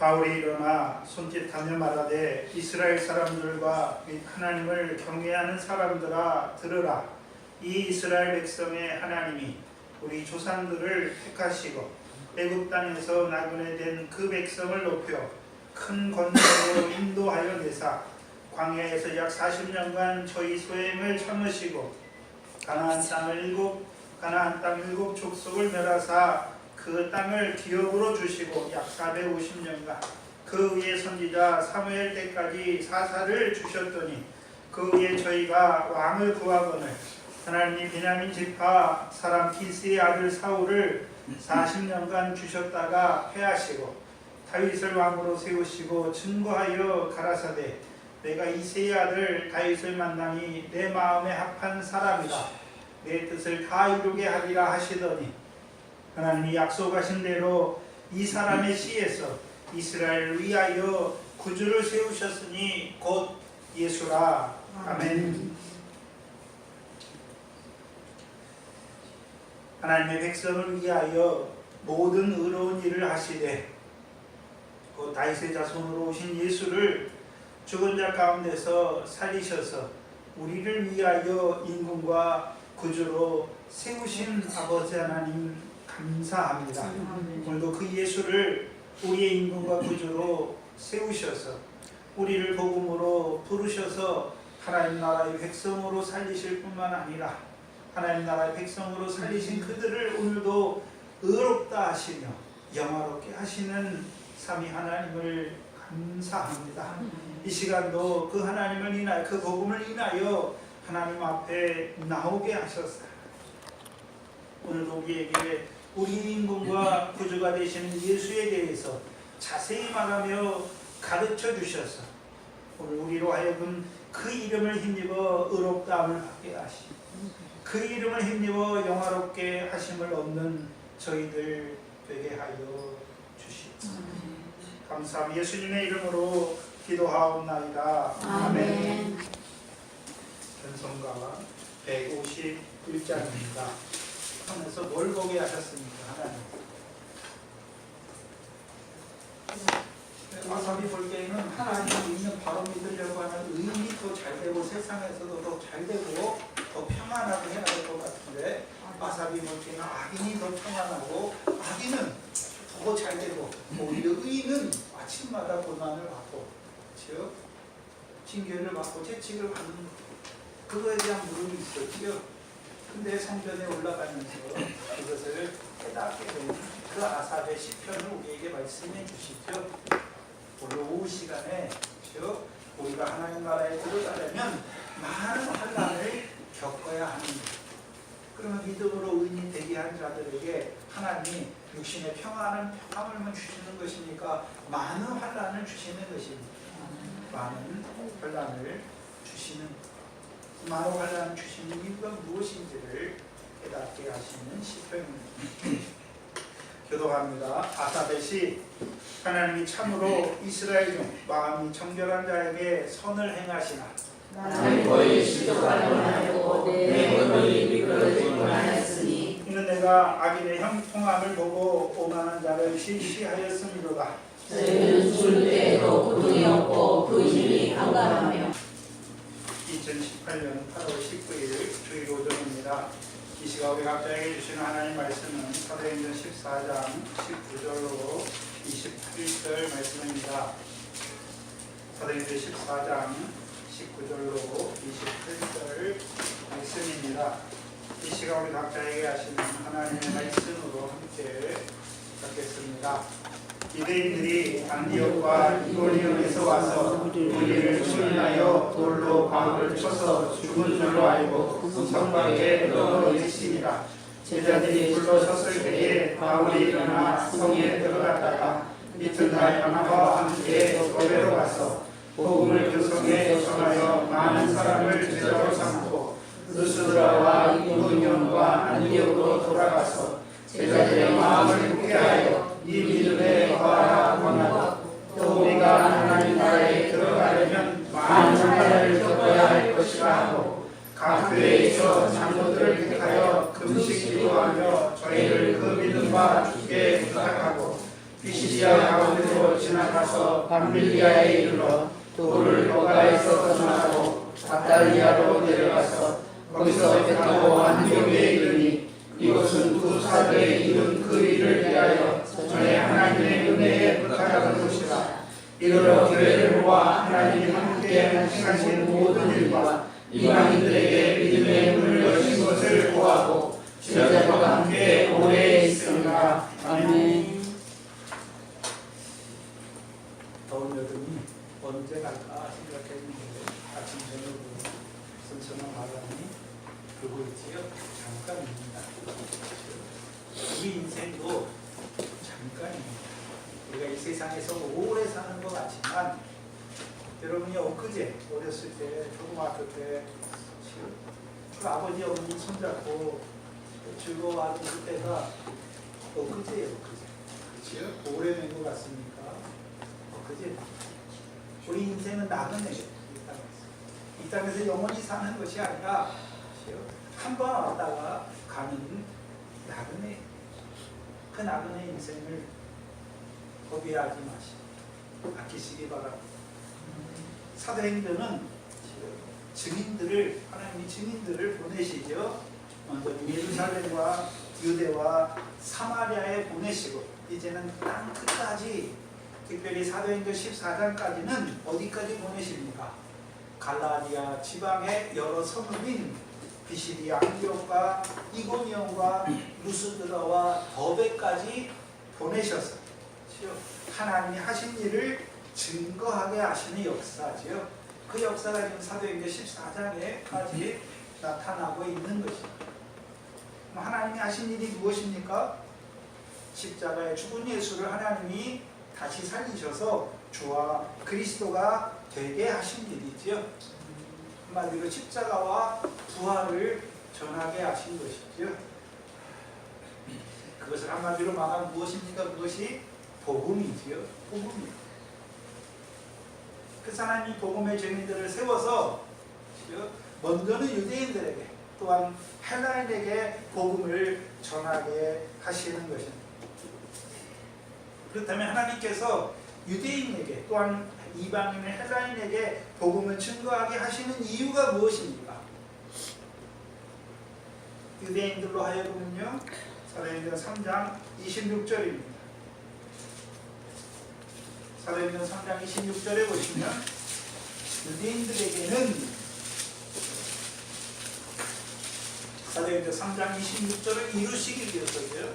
바울이 일어나 손짓하며 말하되 이스라엘 사람들과 및 하나님을 경외하는 사람들아 들으라. 이 이스라엘 백성의 하나님이 우리 조상들을 택하시고 애굽 땅에서 나그네 된 그 백성을 높여 큰 권능으로 인도하여 내사 광야에서 약 40년간 저희 소행을 참으시고 가나안 땅 일곱 족속을 멸하사 그 땅을 기업으로 주시고 약 450년간 그 위에 선지자 사무엘 때까지 사사를 주셨더니 그 위에 저희가 왕을 구하거늘 하나님이 베냐민 지파 사람 기스의 아들 사울을 40년간 주셨다가 패하시고 다윗을 왕으로 세우시고 증거하여 가라사대 내가 이새의 아들 다윗을 만나니 내 마음에 합한 사람이라 내 뜻을 다 이루게 하리라 하시더니 하나님이 약속하신 대로 이 사람의 씨에서 이스라엘을 위하여 구주를 세우셨으니 곧 예수라. 아멘. 하나님의 백성을 위하여 모든 의로운 일을 하시되 곧 다윗의 자손으로 오신 예수를 죽은 자 가운데서 살리셔서 우리를 위하여 임금과 구주로 세우신 아버지 하나님 감사합니다. 오늘도 그 예수를 우리의 임금과 구주로 세우셔서 우리를 복음으로 부르셔서 하나님 나라의 백성으로 살리실 뿐만 아니라 하나님 나라의 백성으로 살리신 그들을 오늘도 의롭다 하시며 영화롭게 하시는 삼위 하나님을 감사합니다. 이 시간도 그 하나님을 인하여 그 복음을 인하여 하나님 앞에 나오게 하셨어요. 오늘도 우리에게 우리 임금과 구주가 되시는 예수에 대해서 자세히 말하며 가르쳐 주셔서 오늘 우리로 하여금 그 이름을 힘입어 의롭다함을 받게 하시고 그 이름을 힘입어 영화롭게 하심을 얻는 저희들 되게 하여 주시옵소서. 감사합니다. 예수님의 이름으로 기도하옵나이다. 아멘. 전성가 151장입니다. 하면서 뭘 보게 하셨습니까? 하나님. 와사비 볼 때에는 하나님을 믿는 바로 믿으려고 하는 의인이 더 잘 되고 세상에서도 더 잘 되고 더 평안하고 해야 될 것 같은데 와사비 볼 때는 악인이 더 평안하고 악인은 더 잘 되고 오히려 의인은 아침마다 고난을 받고 즉 징계를 받고 채찍을 받는 그거에 대한 물음이 있었죠. 근데 성전에 올라가면서 그것을 깨닫게 되는 그 아삽의 시편을 우리에게 말씀해 주시죠. 오늘 오후 시간에 우리가 하나님 나라에 들어가려면 많은 환난을 겪어야 합니다. 그러면 믿음으로 의인이 되게 한 자들에게 하나님이 육신의 평안을 주시는 것입니까? 많은 환난을 주시는 것입니다. 많은 환난을 주시는 많은 환난을 주시는 이유가 무엇인지를 깨닫게 하시는 시편입니다. 교도합니다. 아사벳이 하나님이 참으로 이스라엘 중 마음이 정결한 자에게 선을 행하시나 나는 거의 시족하려 하고 내 언어이 미끄러지고 하였으니 이는 내가 악인의 형통함을 보고 오만한 자를 시시하였음이로다. 저희는 죽을 때에도 고통이 없고 그 힘이 강건하며 2018년 8월 19일 주일 오전입니다. 이 시각 우리 각자에게 주시는 하나님 말씀은 사도행전 14장 19절로 28절 말씀입니다. 사도행전 14장 19절로 28절 말씀입니다. 이 시각 우리 각자에게 하시는 하나님의 말씀으로 함께 받겠습니다. 유대인들이 안디옥과 이고니온에서 와서 우리를 추인하여 돌로 바울을 쳐서 죽은 줄로 알고 성 밖에 넣어놓으시니라. 제자들이 불러섰을 때에 바울이 일어나 성에 들어갔다가 이튿날 바나바와 함께 교회로 가서 복음을 그 성에 전하여 많은 사람을 제자로 삼고 루스드라와 이고니온과 안디옥으로 돌아가서 제자들의 마음을 굳게 하여 이 믿음에 거하라 권하고 또 우리가 하나님 나라에 들어가려면 많은 환난을 겪어야 할 것이라 하고 각 교회에서 장로들을 택하여 금식 기도하며 저희를 그 믿음과 주께 부탁하고 피시디아 가운데로 지나가서 밤빌리아에 이르러 돌을 로가에서 떠나고 아달리아로 내려가서 거기서 배 타고 안디옥에 이르니 이곳은 두 사도의 이룬 그 일을 위하여 전에 하나님의 은혜에 부탁하는 곳이라. 이르러 교회를 모아 하나님 함께 행하신 모든 일과 이방인들에게 믿음의 문을 여신 것을 구하고 제자들과 함께 오래 있습니다. 아멘. 더운 여름이 언제 갈까 생각했는데 아침 저녁으로 선선한 바람이 불고 있지요. 잠깐입니다. 우리 인생도 잠깐입니다. 우리가 이 세상에서 오래 사는 것 같지만 여러분이 엊그제 어렸을 때 조그맣을 때 그 아버지 어머니 손잡고 즐거워하던 그때가 엊그제예요. 엊그제. 그렇죠? 오래된 것 같습니까? 엊그제. 우리 인생은 나그네예요. 이 땅에서 영원히 사는 것이 아니라 한 번 왔다가 가는 나그네. 그 나그네 인생을 허비하지 마시고 아끼시기 바랍니다. 사도행전은 증인들을 하나님이 증인들을 보내시죠. 먼저 예루살렘과 유대와 사마리아에 보내시고 이제는 땅 끝까지 특별히 사도행전 14장까지는 어디까지 보내십니까? 갈라디아 지방의 여러 성읍인 비시디아 안디옥과 이고니온과 루스드라와 더베까지 보내셨어요. 하나님이 하신 일을 증거하게 하시는 역사지요. 그 역사가 지금 사도행전 14장에까지 나타나고 있는 것입니다. 하나님이 하신 일이 무엇입니까? 십자가에 죽은 예수를 하나님이 다시 살리셔서 주와 그리스도가 되게 하신 일이지요. 한마디로 십자가와 부활을 전하게 하신 것이죠. 그것을 한마디로 말하면 무엇입니까? 그것이 복음이지요. 복음이요. 그 하나님이 복음의 증인들을 세워서 먼저는 유대인들에게 또한 헬라인에게 복음을 전하게 하시는 것입니다. 그렇다면 하나님께서 유대인에게 또한 이방인의 헬라인에게 복음을 증거하게 하시는 이유가 무엇입니까? 유대인들로 하여금은요. 사도행전 3장 26절입니다. 사도행전 3장 26절에 보시면 유대인들에게는 사도행전 3장 26절을 이루시기 위해서요.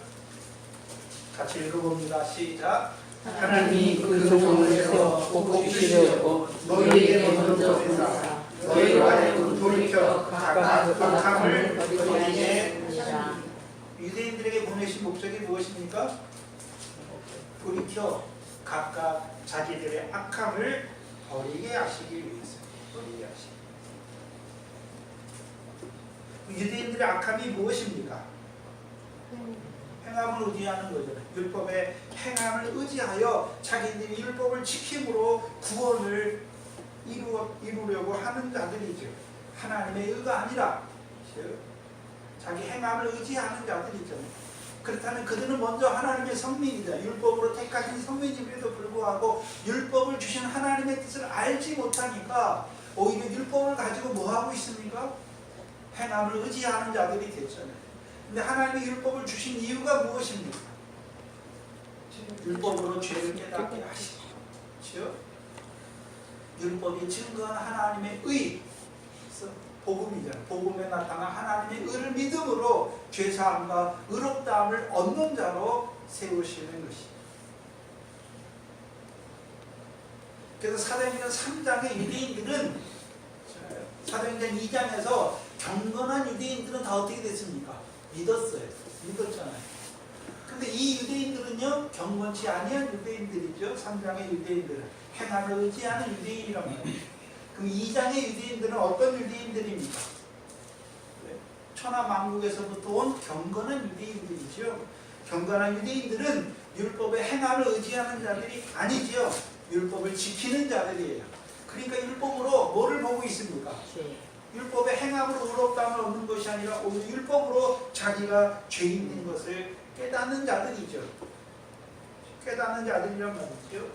같이 읽어봅니다. 시작. 하나님이 그 종을 세워 꼭 주시려고 너희에게 먼저 보내사 너희로 하여금 돌이켜 각각 악함을 버리게 하시라. 유대인들에게 보내신 목적이 무엇입니까? 돌이켜 각각 자기들의 악함을 버리게 하시기 위해서. 버리게 하시기. 유대인들의 악함이 무엇입니까? 행함을 의지하는 거잖아요. 율법의 행함을 의지하여 자기들이 율법을 지킴으로 구원을 이루려고 하는 자들이죠. 하나님의 의가 아니라 자기 행함을 의지하는 자들이잖아요. 그렇다면 그들은 먼저 하나님의 성민이다. 율법으로 택하신 성민임에도 불구하고 율법을 주신 하나님의 뜻을 알지 못하니까 오히려 율법을 가지고 뭐하고 있습니까? 행함을 의지하는 자들이 됐잖아요. 근데 하나님이 율법을 주신 이유가 무엇입니까? 율법으로 죄를 깨닫게 하시고, 그렇죠? 율법이 증거한 하나님의 의, 복음이잖아요. 복음에 나타난 하나님의 의를 믿음으로 죄사함과 의롭다함을 얻는 자로 세우시는 것입니다. 그래서 사도행전 3장의 유대인들은 사도행전 2장에서 경건한 유대인들은 다 어떻게 됐습니까? 믿었어요. 믿었잖아요. 근데 이 유대인들은요, 경건치 아니한 유대인들이죠. 3장의 유대인들은 행함을 의지하는 유대인이란 말이에요. 그럼 2장의 유대인들은 어떤 유대인들입니까? 천하 만국에서부터 온 경건한 유대인들이죠. 경건한 유대인들은 율법의 행함을 의지하는 자들이 아니지요. 율법을 지키는 자들이에요. 그러니까 율법으로 뭐를 보고 있습니까? 율법의 행함으로 의롭다함을 얻는 것이 아니라 오히려 율법으로 자기가 죄 있는 것을 깨닫는 자들이죠. 깨닫는 자들이란 말이죠.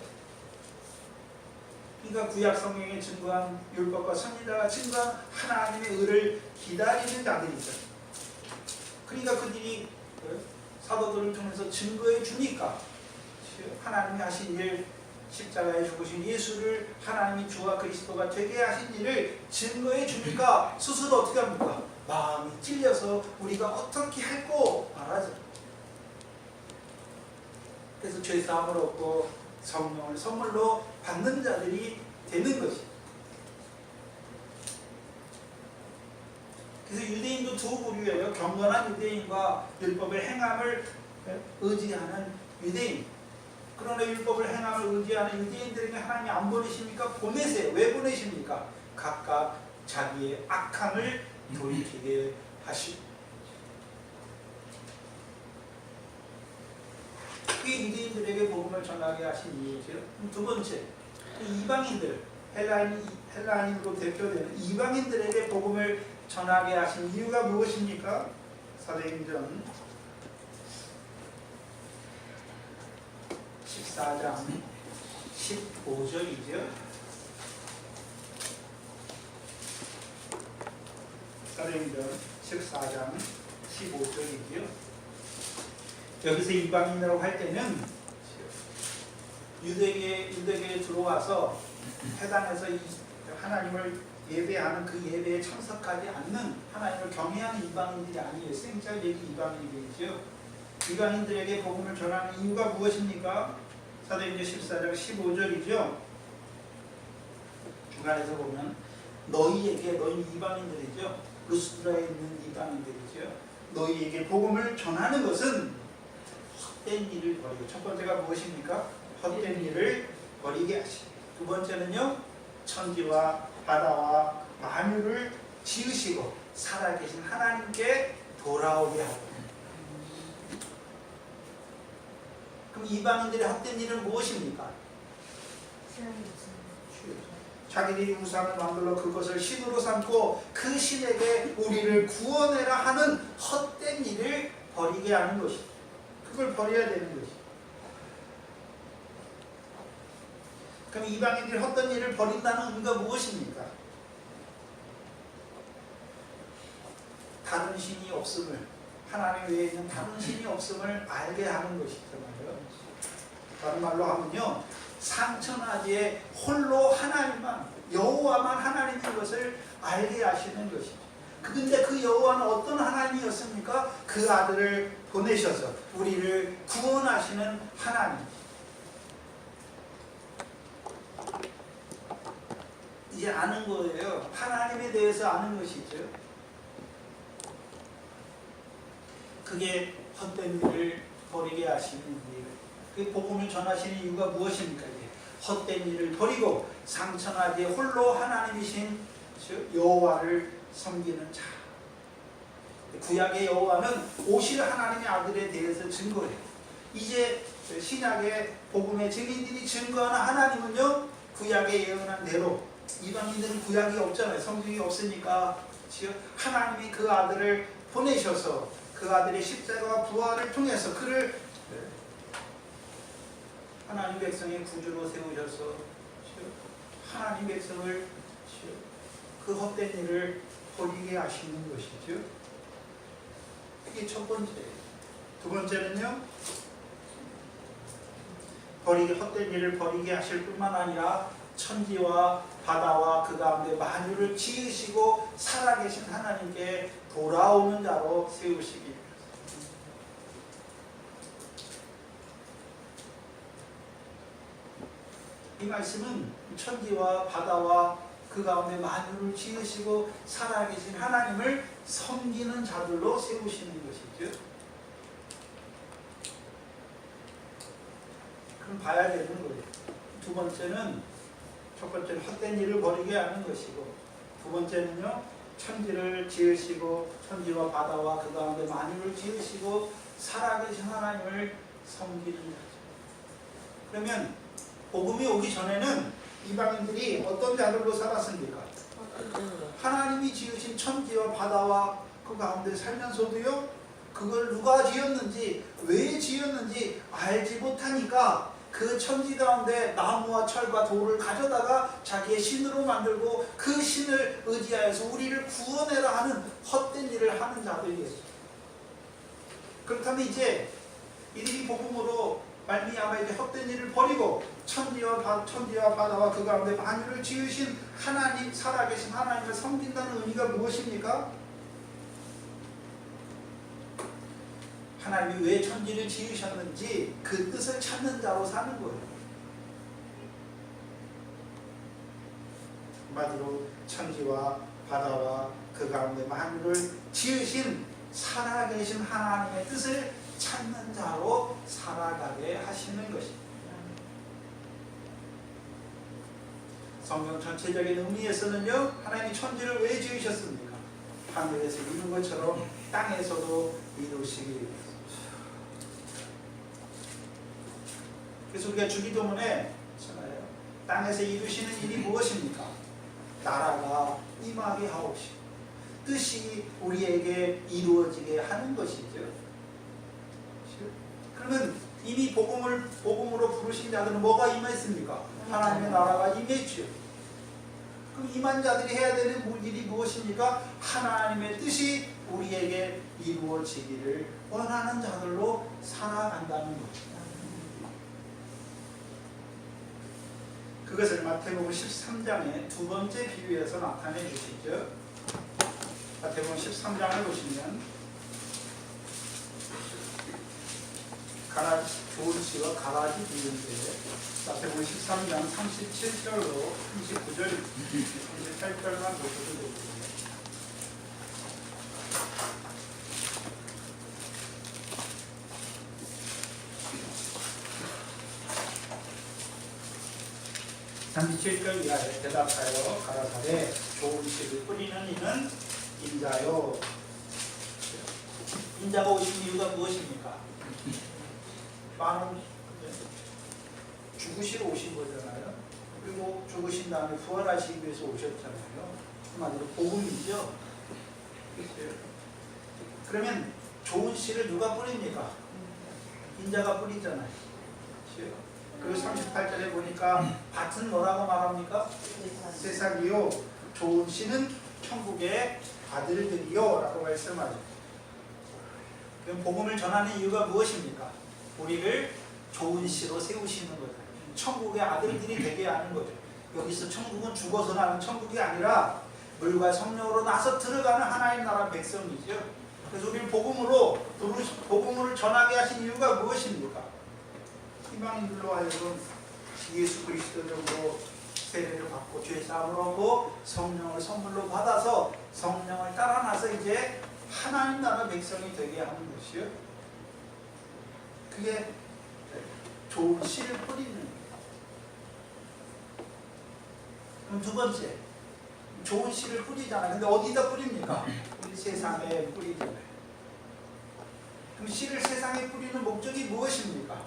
그러니까 구약 성경에 증거한 율법과 선지자가 증거한 하나님의 의를 기다리는 자들이죠. 그러니까 그들이 사도들을 통해서 증거해 주니까 하나님이 하신 일, 십자가에 죽으신 예수를 하나님이 주와 그리스도가 되게 하신 일을 증거해 주니까 스스로 어떻게 합니까? 마음이 찔려서 우리가 어떻게 할꼬 말하죠. 그래서 죄사함을 얻고 성령을 선물로 받는 자들이 되는 것이. 그래서 유대인도 두 부류예요. 경건한 유대인과 율법의 행함을 의지하는 유대인. 그러나 율법을 행함을 의지하는 유대인들에게 하나님이 안 보내십니까? 보내세요. 왜 보내십니까? 각각 자기의 악함을 돌이키게 하시고. 그게 유대인들에게 복음을 전하게 하신 이유죠. 두 번째, 이방인들, 헬라인으로 대표되는 이방인들에게 복음을 전하게 하신 이유가 무엇입니까? 사도행전 14장 15절이죠. 사도행전 14장 15절이죠. 여기서 이방인이라고 할 때는 유대계에 들어와서 회당에서 하나님을 예배하는 그 예배에 참석하지 않는 하나님을 경외하는 이방인들이 아니에요. 생짜 얘기 이방인들이죠. 이방인들에게 복음을 전하는 이유가 무엇입니까? 사도행전 14장 15절이죠. 중간에서 보면 너희 이방인들이죠. 루스드라에 있는 이방인들이죠. 너희에게 복음을 전하는 것은 헛된 일을 버리고, 첫 번째가 무엇입니까? 헛된 일을 버리게 하시고, 두 번째는요, 천지와 바다와 만유를 지으시고 살아계신 하나님께 돌아오게 하고. 그럼 이방인들의 헛된 일은 무엇입니까? 자기들이 우상을 만들어 그것을 신으로 삼고 그 신에게 우리를 구원해라 하는 헛된 일을 버리게 하는 것이. 그걸 버려야 되는 것이. 그럼 이방인들이 헛된 일을 버린다는 의미가 무엇입니까? 다른 신이 없음을, 하나님 외에 있는 다른 신이 없음을 알게 하는 것이죠. 다른 말로 하면요, 상천하지에 홀로 하나님만, 여호와만 하나님인 것을 알게 하시는 것이죠. 근데 그 여호와는 어떤 하나님이었습니까? 그 아들을 보내셔서 우리를 구원하시는 하나님. 이제 아는 거예요. 하나님에 대해서 아는 것이죠. 그게 헛된 일을 버리게 하시는 이유. 그 복음을 전하시는 이유가 무엇입니까? 이게 헛된 일을 버리고 상천하지에 홀로 하나님이신 여호와를 섬기는 자. 구약의 여호와는 오실 하나님의 아들에 대해서 증거해요. 이제 신약의 복음의 증인들이 증거하는 하나님은요, 구약에 예언한 대로, 이방인들은 구약이 없잖아요. 성경이 없으니까 하나님이 그 아들을 보내셔서 그 아들의 십자가와 부활을 통해서 그를 하나님 백성의 구주로 세우셔서 하나님 백성을 그 헛된 일을 버리게 하시는 것이죠. 그게 첫 번째예요. 두 번째는요, 헛된 일을 버리게 하실 뿐만 아니라 천지와 바다와 그 가운데 만유를 지으시고 살아계신 하나님께 돌아오는 자로 세우시기 위해서. 이 말씀은 천지와 바다와 그 가운데 만유를 지으시고 살아계신 하나님을 섬기는 자들로 세우시는 것이죠. 그럼 봐야 되는 거예요. 두 번째는, 첫 번째는 헛된 일을 버리게 하는 것이고, 두 번째는요, 천지를 지으시고 천지와 바다와 그 가운데 만유를 지으시고 살아계신 하나님을 섬기는 자죠. 그러면 복음이 오기 전에는 이방인들이 어떤 자들로 살았습니까? 하나님이 지으신 천지와 바다와 그 가운데 살면서도요, 그걸 누가 지었는지 왜 지었는지 알지 못하니까 그 천지 가운데 나무와 철과 돌을 가져다가 자기의 신으로 만들고 그 신을 의지하여서 우리를 구원해라 하는 헛된 일을 하는 자들이겠죠. 그렇다면 이제 이들이 복음으로 말미암아 이제 헛된 일을 버리고 천지와 바다와 그 가운데 만유를 지으신 하나님, 살아계신 하나님을 섬긴다는 의미가 무엇입니까? 하나님이 왜 천지를 지으셨는지 그 뜻을 찾는 자로 사는 거예요. 한마디로 천지와 바다와 그 가운데 만유를 지으신 살아계신 하나님의 뜻을 찾는 자로 살아가게 하시는 것입니다. 성경 전체적인 의미에서는요, 하나님이 천지를 왜 지으셨습니까? 하늘에서 이룬 것처럼 땅에서도 이루시기 위해서. 그래서 우리가 주기도문에 땅에서 이루시는 일이 무엇입니까? 나라가 임하게 하옵시고 뜻이 우리에게 이루어지게 하는 것이죠. 그러면 이미 복음으로 부르신 자들은 뭐가 임했습니까? 하나님의 나라가 임했죠. 그럼 임한 자들이 해야 되는 일이 무엇입니까? 하나님의 뜻이 우리에게 이루어지기를 원하는 자들로 살아간다는 것입니다. 그것을 마태복음 13장의 두 번째 비유에서 나타내 주시죠. 마태복음 13장을 보시면 좋은 씨와 가라지 비유인데 마태복음 13장 37절로 39절, 38절만 보셔도 되겠습니다. (37절) 이하에 대답하여 가라사대 좋은 씨를 뿌리는 이는 인자요. 인자가 오신 이유가 무엇입니까? 죽으시러 오신 거잖아요. 그리고 죽으신 다음에 부활하시기 위해서 오셨잖아요. 한마디로 복음이죠. 그러면 좋은 씨를 누가 뿌립니까? 인자가 뿌리잖아요. 그리고 38절에 보니까 밭은 뭐라고 말합니까? 세상이요. 좋은 씨는 천국의 아들들이요 라고 말씀하죠. 그럼 복음을 전하는 이유가 무엇입니까? 우리를 좋은 씨로 세우시는 거죠. 천국의 아들들이 되게 하는 거죠. 여기서 천국은 죽어서 나는 천국이 아니라 물과 성령으로 나서 들어가는 하나님 나라 백성이죠. 그래서 우리를 복음을 전하게 하신 이유가 무엇입니까? 이방인들로 하여금 예수 그리스도적으로 세례를 받고 죄 사함을 얻고 성령을 선물로 받아서 성령을 따라나서 이제 하나님 나라 백성이 되게 하는 것이요. 그게 좋은 씨를 뿌리는 거예요. 그럼 두 번째, 좋은 씨를 뿌리잖아요. 근데 어디다 뿌립니까? 우리 세상에 뿌리잖아요. 그럼 씨를 세상에 뿌리는 목적이 무엇입니까?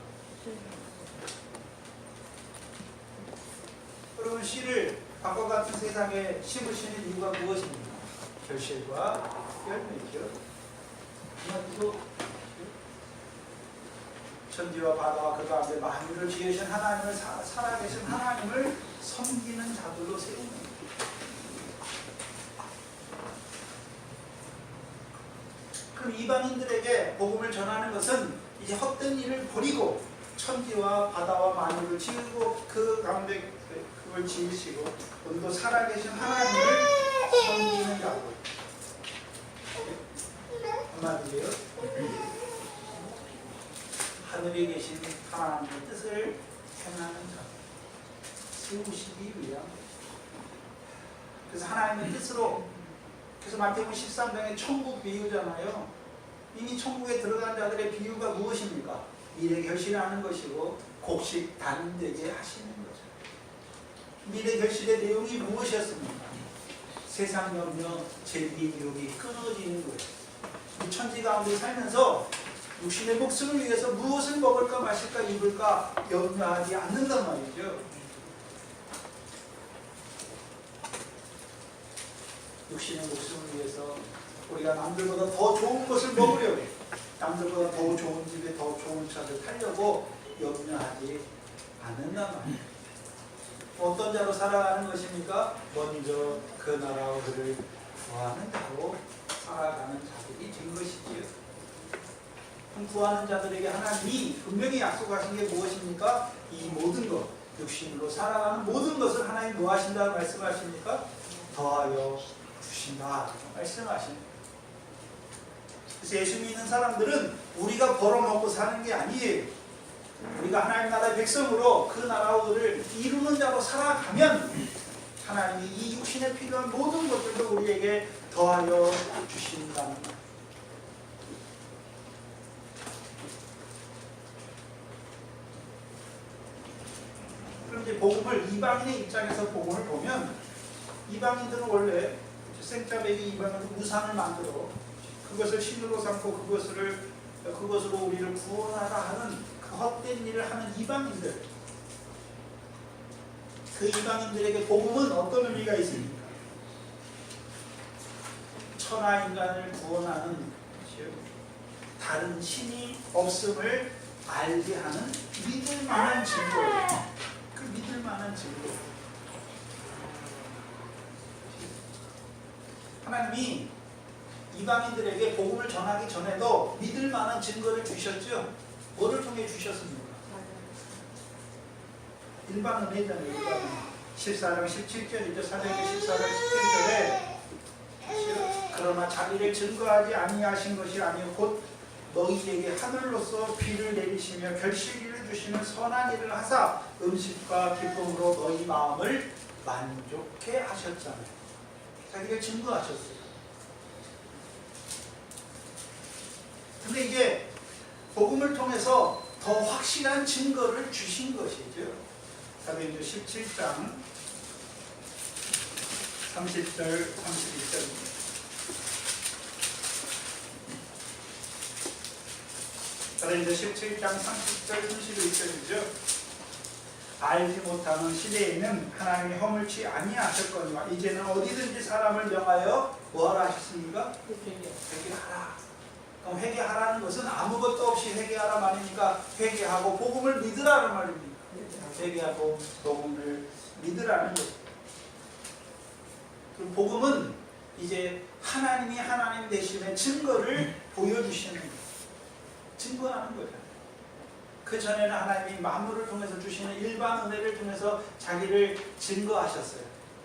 여러분, 씨를 바과 같은 세상에 심으시는 이유가 무엇입니까? 결실과 열매죠. 한마디로 천지와 바다와 그 가운데 만유를 지으신 하나님을 살아계신 하나님을 섬기는 자들로 세우는 거예요. 그럼 이방인들에게 복음을 전하는 것은 이제 헛된 일을 버리고 천지와 바다와 만유를 지으고 그 가운데 그걸 지으시고 오늘도 살아계신 하나님을 섬기는 자들. 한마디로 하늘에 계신 하나님의 뜻을 행하는 자, 세우시기 위한. 그래서 하나님의 뜻으로, 그래서 마태복음 13장에 천국 비유잖아요. 이미 천국에 들어간 자들의 비유가 무엇입니까? 미래 결실하는 것이고 곡식 단되게 하시는 거죠. 미래 결실의 내용이 무엇이었습니까? 세상 염려, 재미, 유혹이 끊어지는 거예요. 이 천지 가운데 살면서 육신의 목숨을 위해서 무엇을 먹을까 마실까 입을까 염려하지 않는단 말이죠. 육신의 목숨을 위해서 우리가 남들보다 더 좋은 것을 먹으려고 해요. 남들보다 더 좋은 집에 더 좋은 차를 타려고 염려하지 않는단 말이에요. 어떤 자로 살아가는 것입니까? 먼저 그 나라와 그를 구하는 자로 살아가는 자들이 된 것이지요. 그럼 구하는 자들에게 하나님이 분명히 약속하신 게 무엇입니까? 이 모든 것, 육신으로 살아가는 모든 것을 하나님 뭐 하신다고 말씀하십니까? 더하여 주신다 말씀하십니다. 그래서 예수 믿는 사람들은 우리가 벌어먹고 사는 게 아니에요. 우리가 하나님 나라의 백성으로 그 나라를 이루는 자로 살아가면 하나님이 이 육신에 필요한 모든 것들도 우리에게 더하여 주신다는 말. 그럼 이제 복음을 이방인의 입장에서 복음을 보면 이방인들은 원래 생짜배기 이방인으로 우상을 만들어 그것을 신으로 삼고 그것으로 우리를 구원하라 하는 그 헛된 일을 하는 이방인들, 그 이방인들에게 복음은 어떤 의미가 있습니까? 천하 인간을 구원하는 다른 신이 없음을 알게 하는 믿을 만한 증거예요. 그 믿을 만한 증거. 하나님이 이방인들에게 복음을 전하기 전에도 믿을 만한 증거를 주셨죠. 뭐를 통해 주셨습니까? 일반 은혜잖아요. 일반 은혜. 14장 17절이죠. 사도행전 14장 17절에 그러나 자기를 증거하지 아니하신 것이 아니요 곧 너희에게 하늘로서 비를 내리시며 결실기를 주시는 선한 일을 하사 음식과 기쁨으로 너희 마음을 만족해 하셨잖아요. 자기가 증거하셨어요. 근데 이제 복음을 통해서 더 확실한 증거를 주신 것이죠. 사도행전 17장 30절 31절입니다. 사도행전 17장 30절 31절이죠. 알지 못하는 시대에는 하나님이 허물치 아니하셨거니와 이제는 어디든지 사람을 명하여 뭐하라 하셨습니까? 회개하라. 그럼 회개하라는 것은 아무것도 없이 회개하라 말이니까 회개하고 복음을 믿으라는 말입니다. 회개하고 복음을 믿으라는 것. 그 복음은 이제 하나님이 하나님 되심의 증거를 보여주시는 거예요. 증거하는 거죠. 그 전에는 하나님이 만물을 통해서 주시는 일반 은혜를 통해서 자기를 증거하셨어요.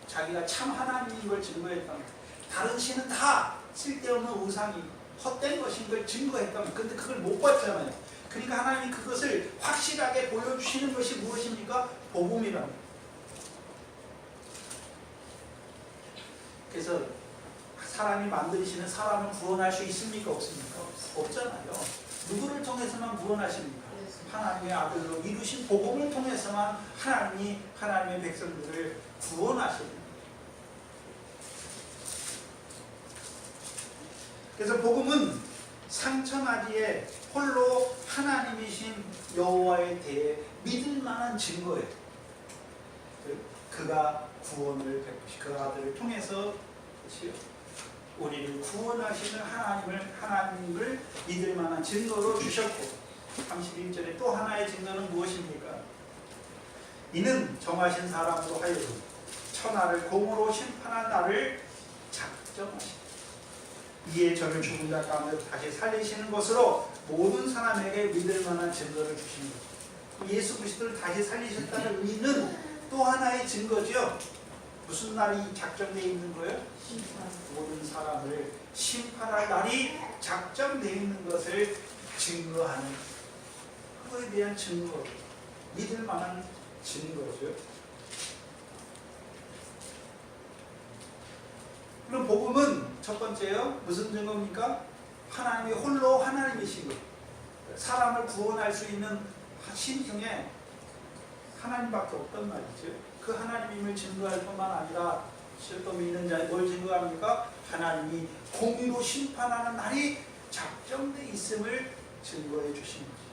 자기가 참 하나님인 걸 증거했단 말이에요. 다른 신은 다 쓸데없는 우상이 헛된 것인 걸 증거했단 말이에요. 근데 그걸 못 봤잖아요. 그러니까 하나님이 그것을 확실하게 보여주시는 것이 무엇입니까? 복음이라는 거예요. 그래서 사람이 만드시는 사람을 구원할 수 있습니까? 없습니까? 없잖아요. 누구를 통해서만 구원하십니까? 하나님의 아들로 이루신 복음을 통해서만 하나님이 하나님의 백성들을 구원하십니다. 그래서 복음은 상처나기에 홀로 하나님이신 여호와에 대해 믿을 만한 증거예요. 그가 구원을 베푸시 그 아들을 통해서 우리를 구원하시는 하나님을 믿을 만한 증거로 주셨고 31절에 또 하나의 증거는 무엇입니까? 이는 정하신 사람으로 하여금 천하를 공으로 심판한 나를 작정하시고 이에 저를 죽은 자 가운데 다시 살리시는 것으로 모든 사람에게 믿을 만한 증거를 주신 것. 예수 그리스도를 다시 살리셨다는 의미는 또 하나의 증거죠. 무슨 날이 작정되어 있는 거예요? 모든 사람을 심판할 날이 작정되어 있는 것을 증거하는 그거에 대한 증거, 믿을 만한 증거죠. 그럼 복음은 첫 번째요. 무슨 증거입니까? 하나님이 홀로 하나님이신 것. 사람을 구원할 수 있는 신 중에 하나님밖에 없단 말이죠. 그 하나님임을 증거할 뿐만 아니라 또 믿는 자에 뭘 증거합니까? 하나님이 공의로 심판하는 날이 작정되어 있음을 증거해 주신 것이죠.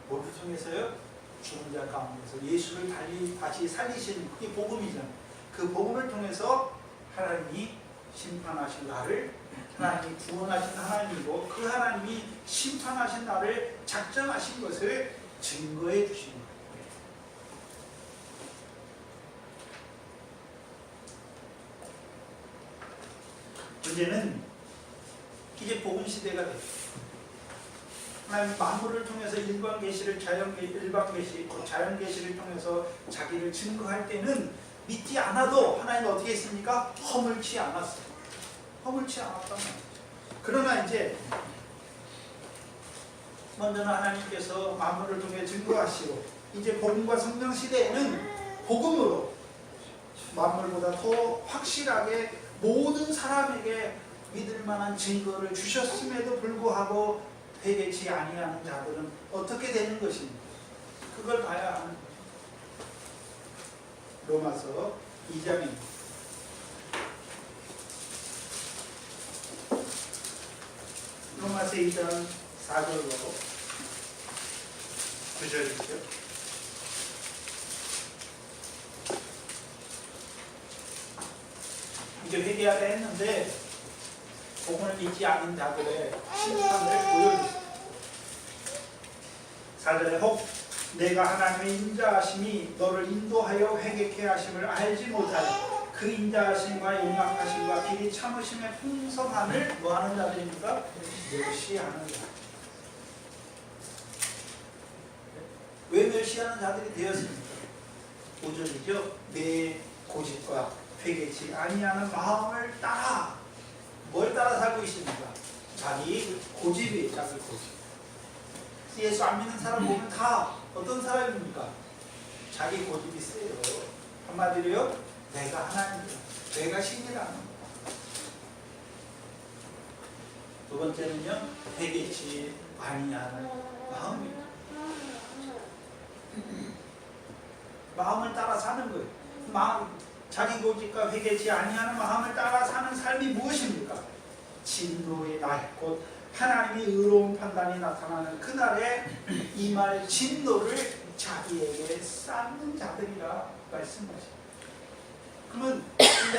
뭐를 통해서요? 죽은 자 가운데서 예수를 다시 살리시는 그게 복음이잖아요. 그 복음을 통해서 하나님이 심판하신 날을 하나님이 구원하신 하나님이고 그 하나님이 심판하신 날을 작정하신 것을 증거해 주시는 거예요. 문제는 이제 복음 시대가 됐어요. 하나님 만물을 통해서 일반 계시를 자연 계시를 통해서 자기를 증거할 때는 믿지 않아도 하나님 어떻게 했습니까? 허물치 않았어요. 허물치 않았단 말이에요. 그러나 이제 먼저는 하나님께서 만물을 통해 증거하시고 이제 복음과 성령 시대에는 복음으로 만물보다 더 확실하게 모든 사람에게 믿을 만한 증거를 주셨음에도 불구하고 회개치 아니하는 자들은 어떻게 되는 것입니까? 그걸 봐야 하는 로마서 2장입니다. 로마서 2장 4절로 9절이죠. 이제 회개하려 했는데 복음을 믿지 않은 자들의 심판을 보여주십니다. 4절에 혹 내가 하나님의 인자하심이 너를 인도하여 회개케 하심을 알지 못하여 그 인자하심과 용납하심과 길이 참으심의 풍성함을 뭐하는 자들입니까? 멸시하는 자. 왜 멸시하는 자들이 되었습니까? 5절이죠. 내 고집과 회개치 아니하는 마음을 따라 뭘 따라 살고 있습니까? 자기 고집이 자기 고집. 예수 안 믿는 사람 보면 다 어떤 사람입니까? 자기 고집이 세요. 한마디로요, 내가 하나님이다, 내가 신이라는 거. 두 번째는요, 회개치 아니하는 마음입니다. 마음을 따라 사는 거예요. 자기 고집과 회개치 아니하는 마음을 따라 사는 삶이 무엇입니까? 진노의 날, 곧 하나님의 의로운 판단이 나타나는 그날에 임할 진노를 자기에게 쌓는 자들이라 말씀하십니다. 그러면 근데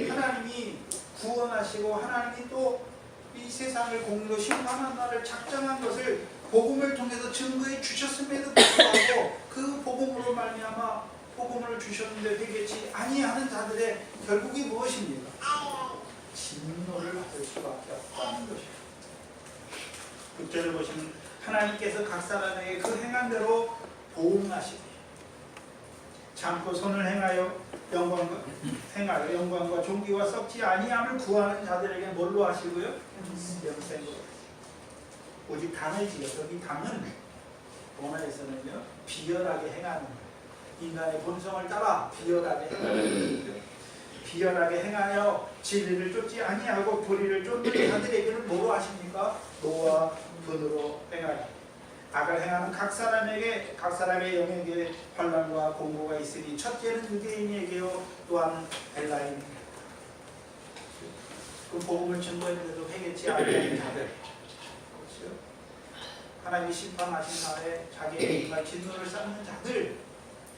하나님이 구원하시고 하나님이 또 이 세상을 공의로 심판하는 날을 작정한 것을 복음을 통해서 증거해 주셨음에도 불구하고 그 복음으로 말미암아 복음을 주셨는데 회개치 아니하는 자들의 결국이 무엇입니까? 진노를 받을 수밖에 없다는 것입니다. 6절을 보시면 하나님께서 각 사람에게 그 행한 대로 보응하시되 참고 선을 행하여 영광과 존귀와 썩지 아니함을 구하는 자들에게 뭘로 하시고요? 영생으로. 오직 당을 지어서 이 당은 본어에서는요 비열하게 행하는 거예요. 인간의 본성을 따라 비열하게 행하는 거예요. 비열하게 행하여 진리를 쫓지 아니하고 도리를 쫓는 자들에게는 뭐로 하십니까? 노와 분으로 행하라. 악을 행하는 각 사람의 영에게 환난과 공고가 있으니 첫째는 유대인에게요 또한 헬라인에게. 그 복음을 증거했는데도 회개치 아니하는 자들, 그렇죠? 하나님이 심판하신 날에 자기의 인간 진노를 쌓는 자들,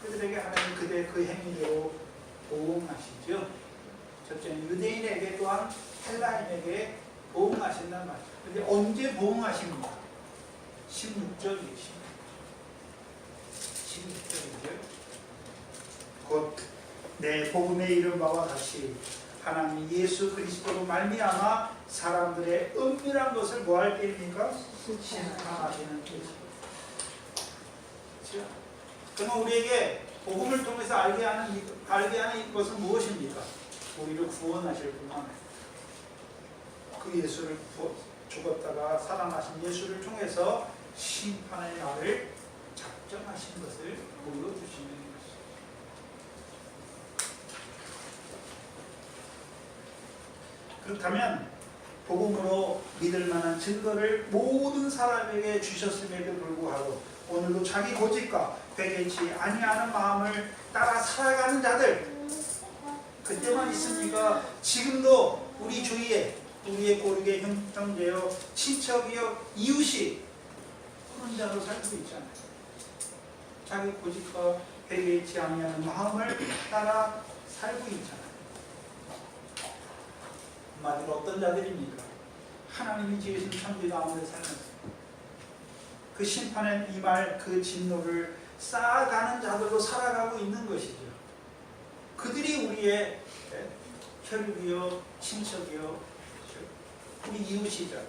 그들에게 하나님 그 행위대로 보응하시죠. 첫째는 유대인에게 또한 헬라인에게 보응하신단 말이죠. 그런데 언제 보응하십니까? 16절이죠. 16절이죠. 곧 내 복음의 이른 바와 같이 하나님 예수 그리스도로 말미암아 사람들의 은밀한 것을 뭐 할 때입니까? 심판하시는 때입니다. 그렇죠? 그러면 우리에게 복음을 통해서 알게 하는 것은 무엇입니까? 우리를 구원하실 분만 그 예수를 죽었다가 살아나신 예수를 통해서 심판의 날을 작정하신 것을 보여주시는 것입니다. 그렇다면 복음으로 믿을 만한 증거를 모든 사람에게 주셨음에도 불구하고 오늘도 자기 고집과 회개치 아니하는 마음을 따라 살아가는 자들, 그때만 있습니까? 지금도 우리 주위에 우리의 고르게 형제여 친척이여 이웃이 그런 자로 살고 있잖아요. 자기 고집과 회개치 아니하는 마음을 따라 살고 있잖아요. 한마디로 어떤 자들입니까? 하나님이 지으신 천지 가운데 사는 그 심판의 임할 그 진노를 쌓아가는 자들로 살아가고 있는 것이죠. 그들이 우리의 혈육이요 친척이요 우리 이웃이죠.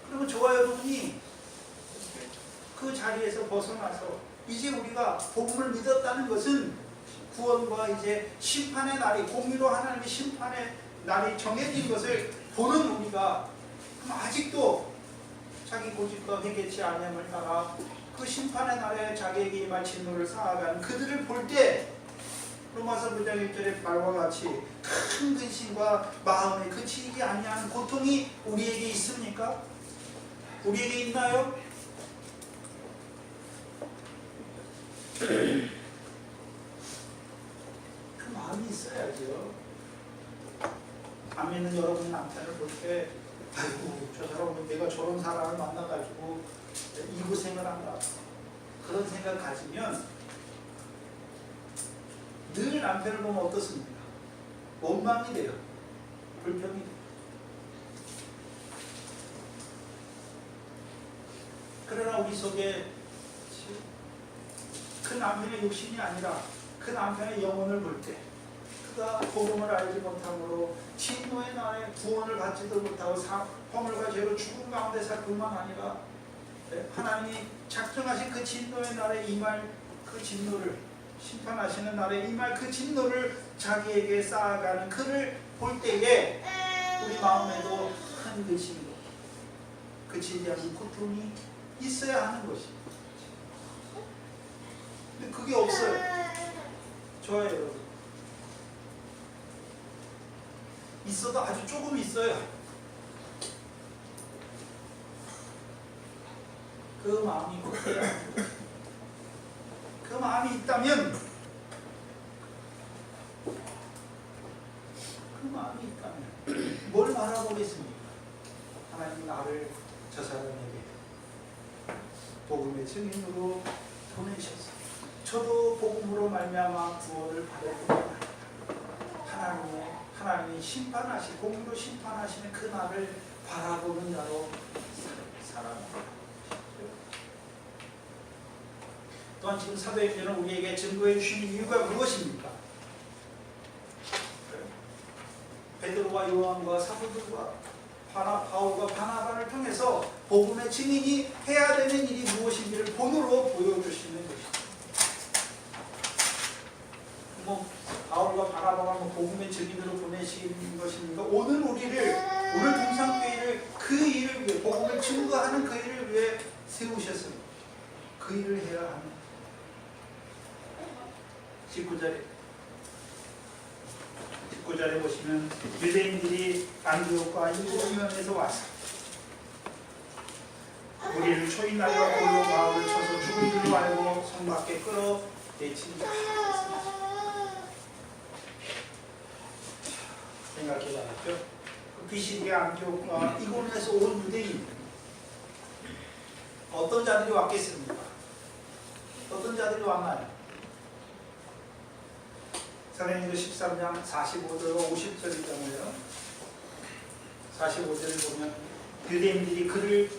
그러면 저와 여러분이 그 자리에서 벗어나서 이제 우리가 복음을 믿었다는 것은 구원과 이제 심판의 날이, 공의로 하나님의 심판의 날이 정해진 것을 보는 우리가, 그럼 아직도 자기 고집과 회개치 아니함을 따라 그 심판의 날에 자기에게 임할 진노를 쌓아가는 그들을 볼 때 로마서 9장 1절의 말과 같이 큰 근심과 마음에 그치지 아니하는 고통이 우리에게 있습니까? 우리에게 있나요? 그 마음이 있어야죠. 밤에 있는 여러분 남편을 볼 때 아이고 저 사람은 내가 저런 사람을 만나가지고 이 고생을 한다, 그런 생각 가지면 늘 남편을 보면 어떻습니까? 원망이 돼요. 불평이 돼요. 그러나 우리 속에 그 남편의 욕심이 아니라 그 남편의 영혼을 볼 때 그가 복음을 알지 못함으로 진노의 날에 구원을 받지도 못하고 허물과 죄로 죽음 가운데 살 뿐만 아니라 하나님이 작정하신 그 진노의 날에 임할 그 진노를, 심판하시는 날에 임할 그 진노를 자기에게 쌓아가는 그를 볼 때에 우리 마음에도 큰 근심이, 그치지 않는 고통이 있어야 하는 것입니다. 근데 그게 없어요. 저예요, 여러분. 있어도 아주 조금 있어요. 그 마음이 커야 합니다. 그 마음이 있다면, 그 마음이 있다면 뭘 말하고겠습니까? 하나님 나를 저 사람에게 복음의 증인으로 보내셨어. 저도 복음으로 말미암아 구원을 받을 겁니다. 하나님이 심판하시, 공의로 심판하시는 그 날을 바라보는 자로 살아갑니다. 또한 지금 사도행전은 우리에게 증거해 주신 이유가 무엇입니까? 베드로와 요한과 사도들과 바울과 바나바를 통해서 복음의 증인이 해야 되는 일이 무엇인지를 본으로 보여주시는 것입니다. 바울과 바나바가 복음의 증인으로 보내신 것입니까? 오늘 동산교회를 그 일을 위해, 복음을 증거하는 그 일을 위해 세우셨습니다. 그 일을 해야 합니다. 19절에 보시면 유대인들이 안디옥과 이고니온에서 와서 우리를 초인하여 골로 바울을 쳐서 죽은 줄로 알고 성 밖에 끌어 내친다. 생각해봤죠? 그 비시디아 안디옥과 이고니온에서 온 유대인, 어떤 자들이 왔겠습니까? 어떤 자들이 왔나요? 사도행전 13장 45절과 50절이잖아요. 45절을 보면 유대인들이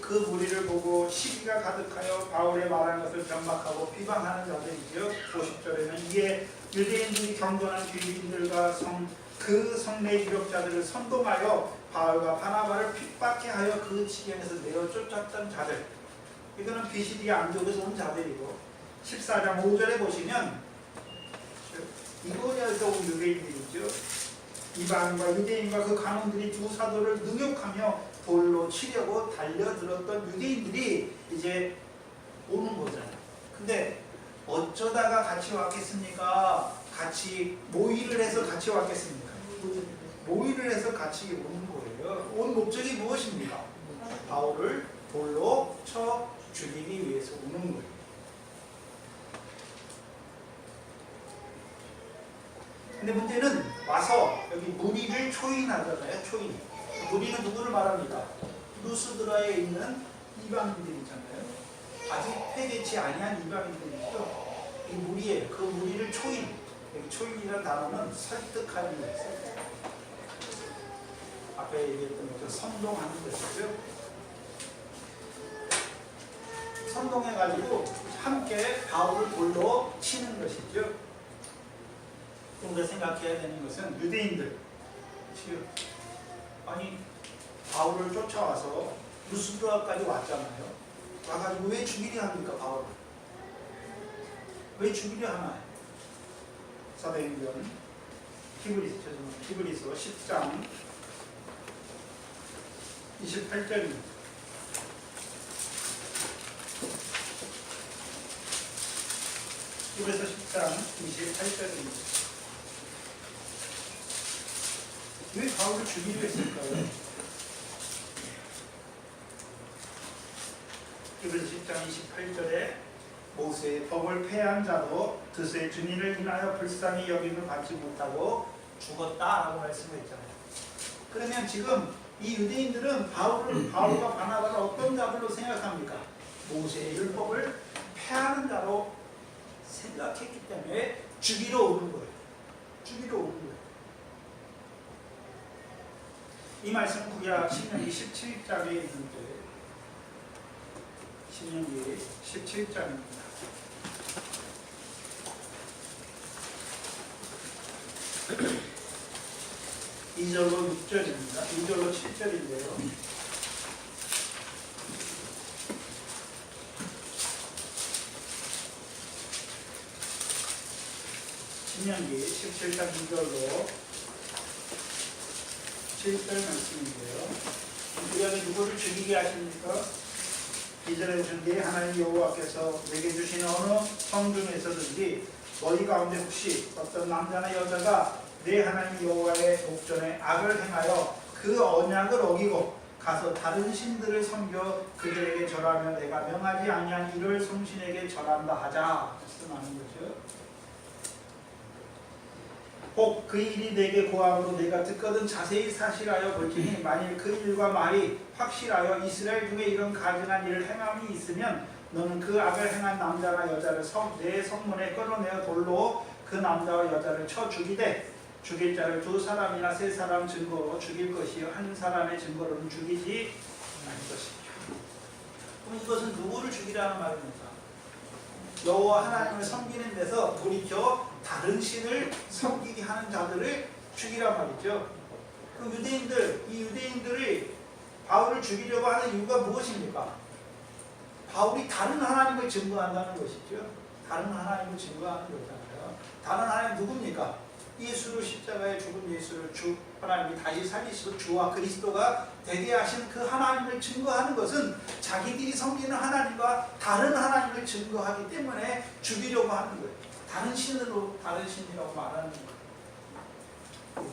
그 무리를 보고 시기가 가득하여 바울의 말한 것을 변박하고 비방하는 자들이지요. 50절에는 이에 유대인들이 경건한 귀인들과 그 성내 유력자들을 선동하여 바울과 바나바를 핍박해 하여 그 지경에서 내어 쫓았던 자들, 이거는 비시디아 안디옥에서 온 자들이고, 14장 5절에 보시면 이고니온에서 온 유대인들이죠. 이방인과 유대인과 그 간원들이 두 사도를 능욕하며 돌로 치려고 달려들었던 유대인들이 이제 오는 거잖아요. 근데 어쩌다가 같이 왔겠습니까? 같이 모의를 해서 같이 왔겠습니까? 모의를 해서 같이 오는 거예요. 온 목적이 무엇입니까? 바울을 돌로 쳐 죽이기 위해서 오는 거예요. 근데 문제는 와서 여기 무리를 초인하잖아요. 초인. 무리는 누구를 말합니까? 루스드라에 있는 이방인들이잖아요. 아직 회개치 아니한 이방인들이죠. 이 무리에 그 무리를 초인. 여기 초인이라는 단어는 설득하는 거예요. 앞에 얘기했던 것처럼 선동하는 것이고요. 선동해가지고 함께 바울을 돌로 치는 것이죠. 우리가 생각해야 되는 것은 유대인들, 아니 바울을 쫓아와서 루스드라까지 왔잖아요. 와가지고 왜 죽이려 합니까 바울을? 왜 죽이려 하나요? 사도행전 히브리서 10장 28절입니다. 히브리서 10장 28절입니다. 왜 바울을 죽이려 했을까요? 히브리서 10장 28절에 모세의 법을 폐한 자도 드스의 증인을 인하여 불쌍히 여김을 받지 못하고 죽었다라고 말씀했잖아요. 그러면 지금 이 유대인들은 바울과 바나바를 어떤 자들로 생각합니까? 모세의 율법을 폐하는 자로 생각했기 때문에 죽이러 오는 거예요. 죽이러 오는 거예요. 이 말씀은 구약 신명기 17장에 있는데 신명기 17장입니다. 2절로 6절입니다. 2절로 7절인데요. 신명기 17장 2절로 7절 말씀인데요. 구약에 누구를 죽이게 하십니까? 이전에 주신 게 하나님 여호와께서 내게 주신 어느 성 중에서든지 너희 가운데 혹시 어떤 남자나 여자가 내 하나님 여호와의 목전에 악을 행하여 그 언약을 어기고 가서 다른 신들을 섬겨 그들에게 절하며 내가 명하지 아니한 이를 성신에게 절한다 하자 말씀하는 거죠. 혹 그 일이 내게 고함으로 내가 듣거든 자세히 사실하여 볼지니 만일 그 일과 말이 확실하여 이스라엘 중에 이런 가증한 일을 행함이 있으면 너는 그 악을 행한 남자나 여자를 내 성문에 끌어내어 돌로 그 남자와 여자를 쳐 죽이되 죽일 자를 두 사람이나 세 사람 증거로 죽일 것이요 한 사람의 증거로는 죽이지 않을 것이죠. 그럼 이것은 누구를 죽이라는 말입니까? 여호와 하나님을 섬기는 데서 돌이켜 다른 신을 섬기게 하는 자들을 죽이란 말이죠. 그 이 유대인들이 바울을 죽이려고 하는 이유가 무엇입니까? 바울이 다른 하나님을 증거한다는 것이죠. 다른 하나님을 증거하는 거잖아요. 다른 하나님 누굽니까? 예수를 십자가에 죽은 예수를 주 하나님이 다시 살리시고 주와 그리스도가 되게 하신 그 하나님을 증거하는 것은 자기들이 섬기는 하나님과 다른 하나님을 증거하기 때문에 죽이려고 하는 거예요. 다른 신이라고 말하는 거예요.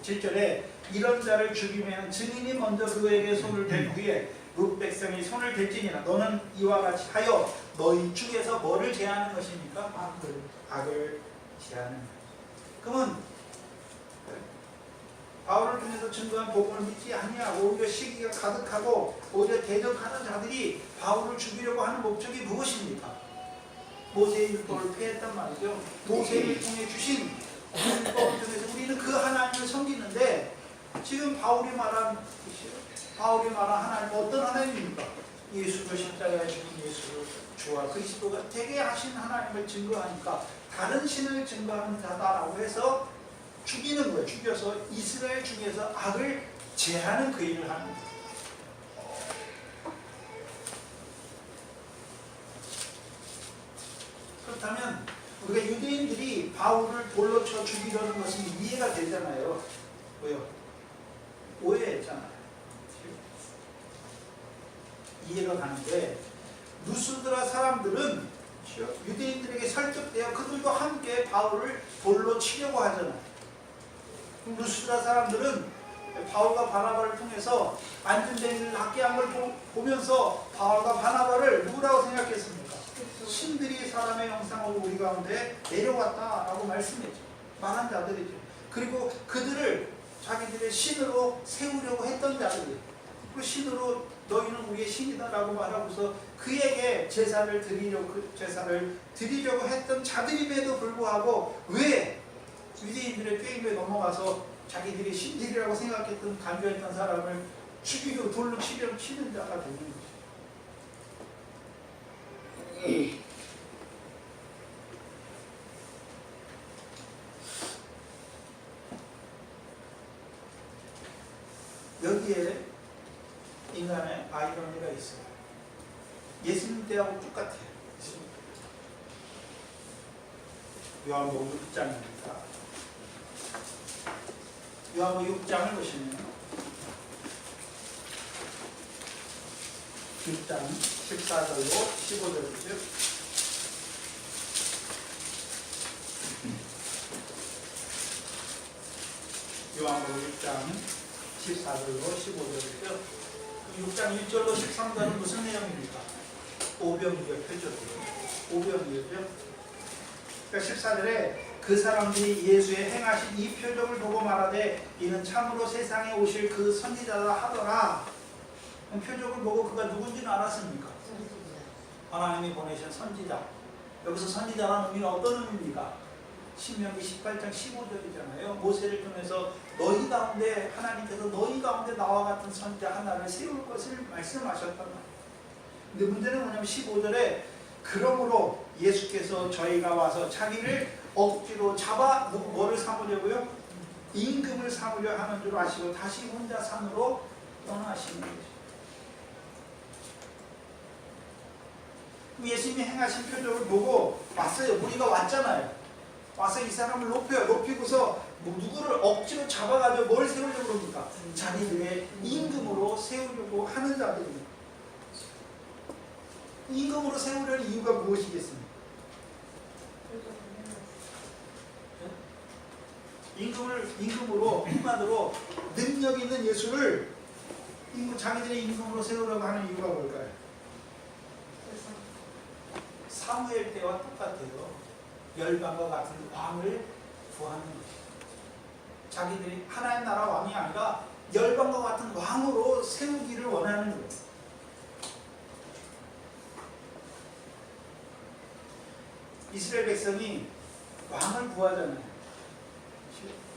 7절에 이런 자를 죽이면 증인이 먼저 그에게 손을 댄 후에 그 백성이 손을 댈지니라. 너는 이와 같이 하여 너희 중에서 뭐를 제하는 것입니까? 악을 제하는 거예요. 그러면 바울을 통해서 증거한 복음을 믿지 아니하고 오히려 시기가 가득하고 오히려 대적하는 자들이 바울을 죽이려고 하는 목적이 무엇입니까? 모세의 율법을 폐했단 말이죠. 모세를 통해 주신 율법 중에서 우리는 그 하나님을 섬기는데 지금 바울이 말한 하나님 어떤 하나님입니까? 예수를 십자가에 죽은 예수를 주와 그리스도가 되게 하신 하나님을 증거하니까 다른 신을 증거하는 자다라고 해서 죽이는 거예요. 죽여서 이스라엘 중에서 악을 제하는 그 일을 하는 거예요. 그렇다면 우리가 유대인들이 바울을 돌로 쳐 죽이려는 것은 이해가 되잖아요. 왜요? 오해했잖아요. 이해가 가는데 루스드라 사람들은 유대인들에게 설득되어 그들도 함께 바울을 돌로 치려고 하잖아요. 루스드라 사람들은 바울과 바나바를 통해서 안전뱅이를 낫게 한 걸 보면서 바울과 바나바를 누구라고 생각했습니까? 신들이 사람의 형상으로 우리 가운데 내려왔다라고 말한 자들이죠. 그리고 그들을 자기들의 신으로 세우려고 했던 자들이에요. 그 신으로 너희는 우리의 신이다라고 말하고서 그에게 제사를 드리려고 했던 자들임에도 불구하고 왜 유대인들의 게임에 넘어가서 자기들이 신들이라고 생각했던 간주했던 사람을 죽이고 돌로 치는 자가 되는 거죠. 여기에 인간의 아이러니가 있어요. 예수님 때하고 똑같아요. 요한복음 6장입니다. 요한복음 6장을 보시면 6장 14절로 15절이죠. 요한복음 6장 14절로 15절이죠. 6장 1절로 13절은 무슨 내용입니까? 오병이어 표적이에요. 오병이어죠. 그러니까 14절에 그 사람들이 예수의 행하신 이 표적을 보고 말하되 이는 참으로 세상에 오실 그 선지자라 하더라. 표적을 보고 그가 누군지는 알았습니까? 하나님이 보내신 선지자. 여기서 선지자라는 의미는 어떤 의미입니까? 신명기 18장 15절이잖아요. 모세를 통해서 너희 가운데 하나님께서 너희 가운데 나와 같은 선지자 하나를 세울 것을 말씀하셨단 말이에요. 근데 문제는 뭐냐면 15절에 그러므로 예수께서 저희가 와서 자기를 억지로 잡아 뭐를 삼으려고요? 임금을 삼으려 하는 줄 아시고 다시 혼자 산으로 떠나시는 거죠. 예수님이 행하신 표적을 보고 왔어요. 우리가 왔잖아요. 와서 이 사람을 높여요. 높이고서 누구를 억지로 잡아가지고 뭘 세우려고 그럽니까? 자기들의 임금으로 세우려고 하는 자들입니다. 임금으로 세우려는 이유가 무엇이겠습니까? 임금으로 한마디로 능력 있는 예수를 자기들의 임금으로 세우려고 하는 이유가 뭘까요? 사무엘 때와 똑같아요. 열방과 같은 왕을 구하는 것이죠. 자기들이 하나님 나라 왕이 아니라 열방과 같은 왕으로 세우기를 원하는 거예요. 이스라엘 백성이 왕을 구하잖아요.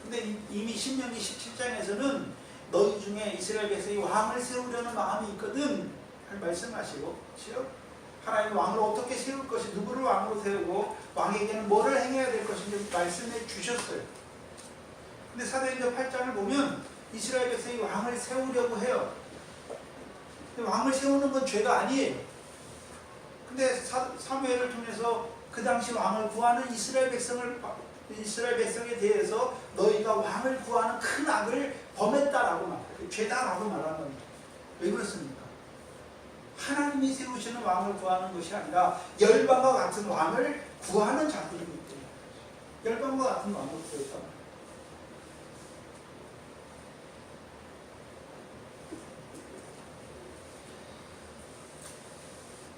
근데 이미 신명기 17장에서는 너희 중에 이스라엘 백성이 왕을 세우려는 마음이 있거든 말씀하시고, 그렇죠? 하나님 왕을 어떻게 세울 것이, 누구를 왕으로 세우고 왕에게는 뭐를 행해야 될 것인지 말씀해 주셨어요. 근데 사도행전 8장을 보면 이스라엘 백성이 왕을 세우려고 해요. 근데 왕을 세우는 건 죄가 아니에요. 근데 사무엘을 통해서 그 당시 왕을 구하는 이스라엘 백성에 대해서 너희가 왕을 구하는 큰 악을 범했다라고 말해요. 죄다라고 말하는 겁니다. 왜 그렇습니까? 하나님이 세우시는 왕을 구하는 것이 아니라 열방과 같은 왕을 구하는 자들이기 때문에 열방과 같은 왕을 구했단 말이에요.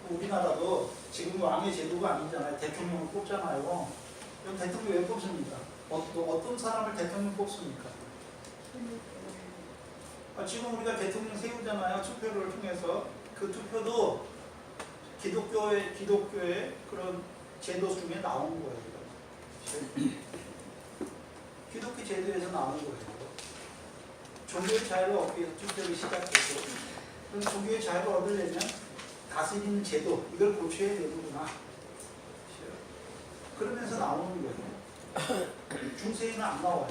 우리나라도 지금 왕의 제도가 아니잖아요. 대통령을 뽑잖아요. 그럼 대통령 왜 뽑습니까? 어떤 사람을 대통령 뽑습니까? 지금 우리가 대통령 세우잖아요. 투표를 통해서. 그 투표도 기독교의 그런 제도 중에 나온 거예요. 기독교 제도에서 나온 거예요. 종교의 자유를 얻기 위해서 투표를 시작했고, 그럼 종교의 자유를 얻으려면 다스리는 제도, 이걸 고쳐야 되는구나. 그러면서 나오는 거예요. 중세에는 안 나와요.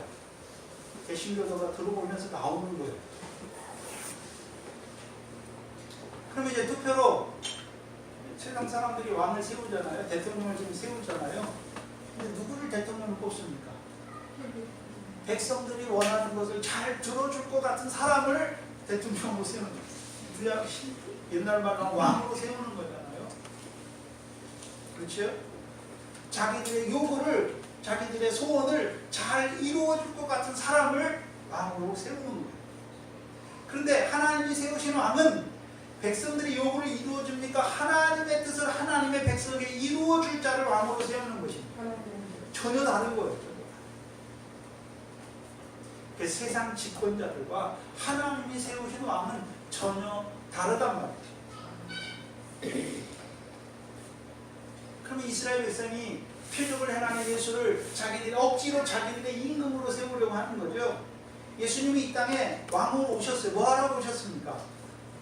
개신교도가 들어오면서 나오는 거예요. 그럼 이제 투표로 세상 사람들이 왕을 세우잖아요. 대통령을 지금 세우잖아요. 근데 누구를 대통령을 뽑습니까? 백성들이 원하는 것을 잘 들어줄 것 같은 사람을 대통령으로 세우는 거예요. 옛날 말로 왕으로 세우는 거잖아요. 그렇죠? 자기들의 요구를, 자기들의 소원을 잘 이루어줄 것 같은 사람을 왕으로 세우는 거예요. 그런데 하나님이 세우신 왕은 백성들의 요구를 이루어줍니까? 하나님의 뜻을 하나님의 백성에게 이루어줄 자를 왕으로 세우는 것입니다. 전혀 다른 거예요. 그래서 세상 집권자들과 하나님이 세우신 왕은 전혀 다르단 말이죠. 그러면 이스라엘 백성이 표적을 행하는 예수를 자기들이 억지로 자기들의 임금으로 세우려고 하는 거죠. 예수님이 이 땅에 왕으로 오셨어요. 뭐 하러 오셨습니까?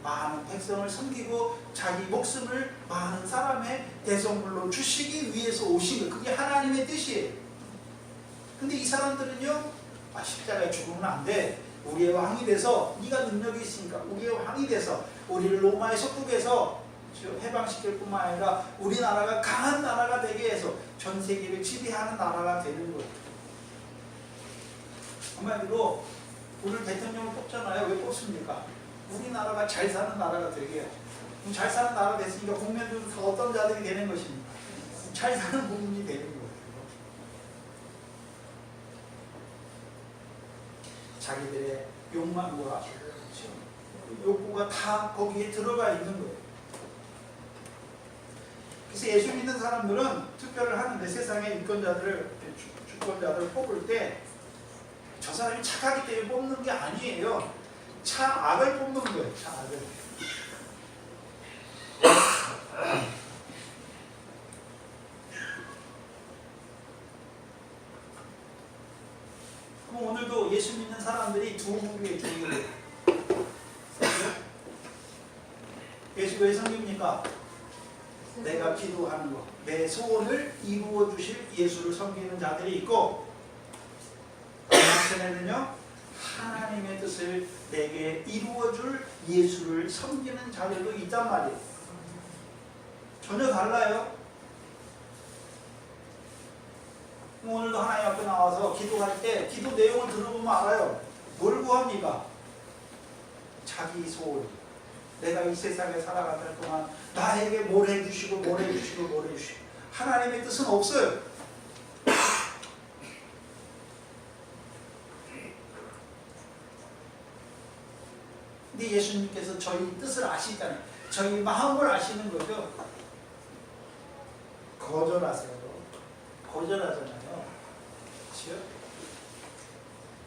많은 백성을 섬기고 자기 목숨을 많은 사람의 대성물로 주시기 위해서 오신 거예요. 그게 하나님의 뜻이에요. 근데 이 사람들은요, 십자가에 죽으면 안 돼. 우리의 왕이 돼서, 네가 능력이 있으니까 우리의 왕이 돼서 우리를 로마의 속국에서 해방시킬 뿐만 아니라 우리나라가 강한 나라가 되게 해서 전 세계를 지배하는 나라가 되는 거예요. 한마디로 우리를 대통령을 뽑잖아요. 왜 뽑습니까? 우리나라가 잘 사는 나라가 되게 해요. 그럼 잘 사는 나라가 됐으니까 국민들도 다 어떤 자들이 되는 것입니까? 잘 사는 국민이 되는 거예요. 자기들의 욕망과 욕구가 다 거기에 들어가 있는 거예요. 그래서 예수 믿는 사람들은 투표를 하는데 세상의 주권자들을 뽑을 때 저 사람이 착하기 때문에 뽑는 게 아니에요. 차악을 뽑는 거예요. 차악을. 그럼 오늘도 예수 믿는 사람들이 두 부류에 중요해요. 예수 왜 섬깁니까? 내가 기도하는 것, 내 소원을 이루어 주실 예수를 섬기는 자들이 있고, 한편에는요, 하나님의 뜻을 내게 이루어 줄 예수를 섬기는 자들도 있단 말이에요. 전혀 달라요. 오늘도 하나님 앞에 나와서 기도할 때 기도 내용을 들어보면 알아요. 뭘 구합니까? 자기 소원. 내가 이 세상에 살아가는 동안 나에게 뭘 해주시고 뭘 해주시고 뭘 해주시고. 하나님의 뜻은 없어요. 근데 예수님께서 저희 뜻을 아시잖아요. 저희 마음을 아시는 거죠. 거절하세요. 거절하잖아요. 그렇죠?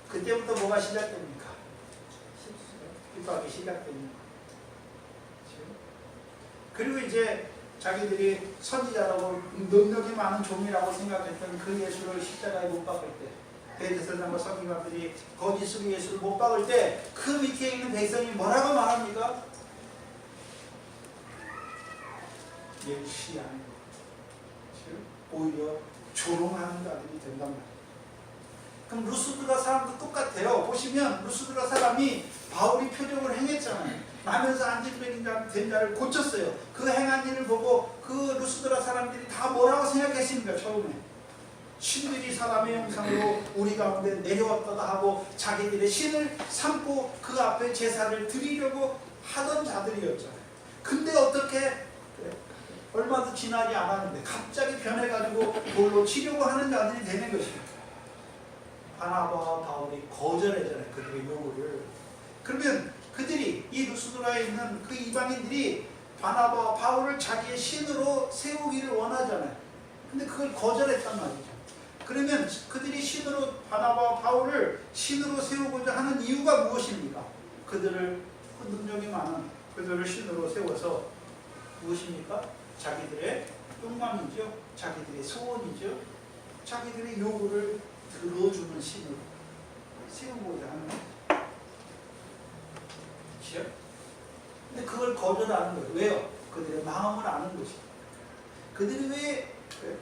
그때부터 뭐가 시작됩니까? 핍박이 시작됩니다. 그렇죠? 그리고 이제 자기들이 선지자라고 능력이 많은 종이라고 생각했던 그 예수를 십자가에 못 박을 때, 대제사장과 서기관들이 거짓으로 예수를 못 박을 때 그 밑에 있는 백성이 뭐라고 말합니까? 멸시하는 것. 오히려 조롱하는 자들이 된단 말이에요. 그럼 루스드라 사람도 똑같아요. 보시면 루스드라 사람이 바울이 표적을 행했잖아요. 나면서 안지병인 된 자를 고쳤어요. 그 행한 일을 보고 그 루스드라 사람들이 다 뭐라고 생각했습니까? 처음에 신들이 사람의 형상으로 우리 가운데 내려왔다가 하고 자기들의 신을 삼고 그 앞에 제사를 드리려고 하던 자들이었잖아요. 근데 어떻게 얼마도 지나지 않았는데 갑자기 변해가지고 돌로 치려고 하는 자들이 되는 것입니다. 바나바와 바울이 거절했잖아요. 그들의 요구를. 그러면 그들이 이 루스드라에 있는 그 이방인들이 바나바와 바울을 자기의 신으로 세우기를 원하잖아요. 근데 그걸 거절했단 말이죠. 그러면 그들이 신으로 바나바와 바울을 신으로 세우고자 하는 이유가 무엇입니까? 그들을 그 능력이 많은 그들을 신으로 세워서 무엇입니까? 자기들의 욕망이죠. 자기들의 소원이죠. 자기들의 요구를 들어주는 신으로 세우고자 하는 것이죠. 근데 그걸 거절하는 거예요. 왜요? 그들의 마음을 아는 것이죠. 그들이 왜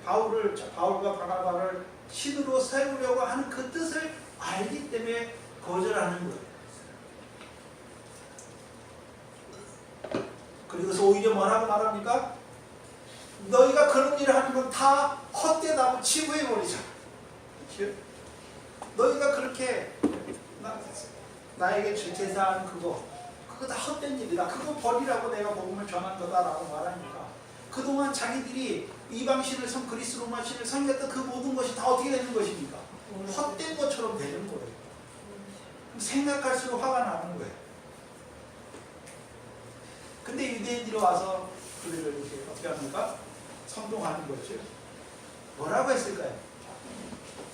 바울과 바나바를 신으로 세우려고 하는 그 뜻을 알기 때문에 거절하는 거예요. 그리고서 오히려 뭐라고 말합니까? 너희가 그런 일을 하는 건 다 헛되다고 치부해버리자. 그렇죠? 너희가 그렇게 나에게 제사하는 그거 다 헛된 일이다. 그거 버리라고 내가 복음을 전한 거다라고 말하니까 그동안 자기들이 이방신을 그리스 로마 신을 섬겼던 그 모든 것이 다 어떻게 되는 것입니까? 헛된 것처럼 되는 거예요. 생각할수록 화가 나는 거예요. 근데 유대인들이 와서 그들을 이렇게 어떻게 합니까? 선동하는 거죠. 뭐라고 했을까요?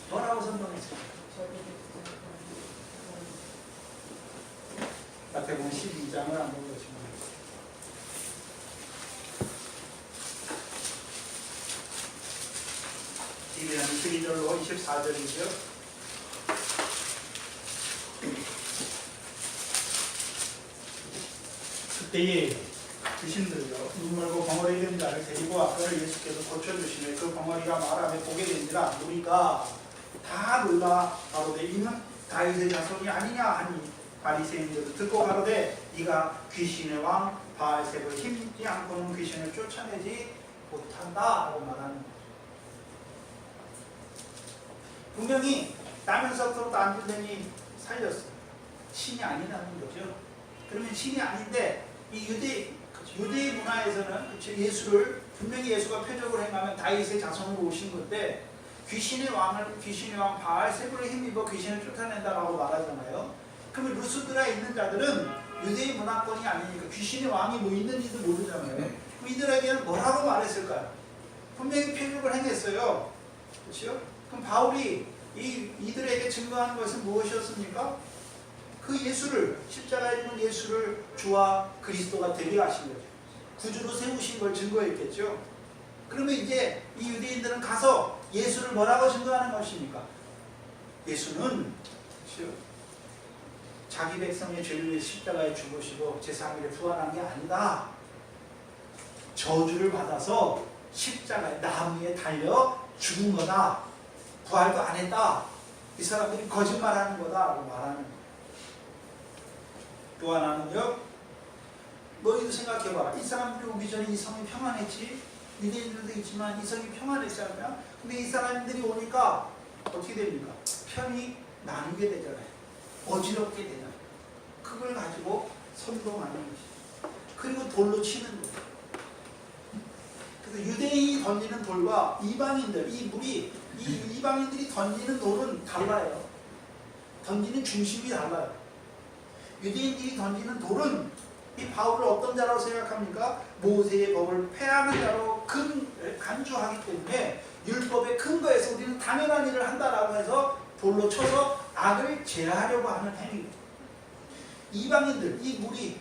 뭐라고 선동했을까요? 마태복음 12장을 한번 보시면 12절로 24절이죠. 그때에 귀신들요 눈물고 벙어리 된 자를 데리고 앞을 예수께서 고쳐주시며 그 벙어리가 말하며 보게 된지라 우리가 다 놀라 가로되 이는 다윗의 자손이 아니냐 하니 바리새인들도 듣고 가로되 네가 귀신의 왕 바알세불 힘있지 않고는 귀신을 쫓아내지 못한다 라고 말하는 거죠. 분명히 나면서부터 앉으더니 살렸어요. 신이 아니라는 거죠. 그러면 신이 아닌데 이 유대 문화에서는 예수를 분명히 예수가 표적을 행하면 다윗의 자손으로 오신 건데 귀신의 왕 바알세불에 힘입어 귀신을 쫓아낸다라고 말하잖아요. 그러면 루스드라에 있는 자들은 유대인 문화권이 아니니까 귀신의 왕이 뭐 있는지도 모르잖아요. 그럼 이들에게는 뭐라고 말했을까요? 분명히 표적을 행했어요. 그렇죠? 그럼 바울이 이들에게 증거하는 것은 무엇이었습니까? 그 예수를, 십자가에 있는 예수를 주와 그리스도가 되게 하신 거죠. 구주로 세우신 걸 증거했겠죠. 그러면 이제 이 유대인들은 가서 예수를 뭐라고 증거하는 것입니까? 예수는 그렇죠? 자기 백성의 죄를 위해 십자가에 죽으시고 제3일에 부활한 게 아니다. 저주를 받아서 십자가에 나무에 달려 죽은 거다. 부활도 안 했다. 이 사람들이 거짓말하는 거다라고 말하는 거예요. 또 하나는요. 너희도 생각해봐. 이 사람들이 오기 전에 이 성이 평안했지. 유대인들도 있지만 이 성이 평안했지 않냐? 근데 이 사람들이 오니까 어떻게 됩니까? 편이 나누게 되잖아요. 어지럽게 되잖아요. 그걸 가지고 선동하는 것이죠. 그리고 돌로 치는 거예요. 그래서 유대인이 던지는 돌과 이방인들, 이 이방인들이 던지는 돌은 달라요. 던지는 중심이 달라요. 유대인들이 던지는 돌은 이 바울을 어떤 자라고 생각합니까? 모세의 법을 폐하는 자로 간주하기 때문에 율법의 근거에서 우리는 당연한 일을 한다라고 해서 돌로 쳐서 악을 제하려고 하는 행위입니다. 이방인들, 이 무리,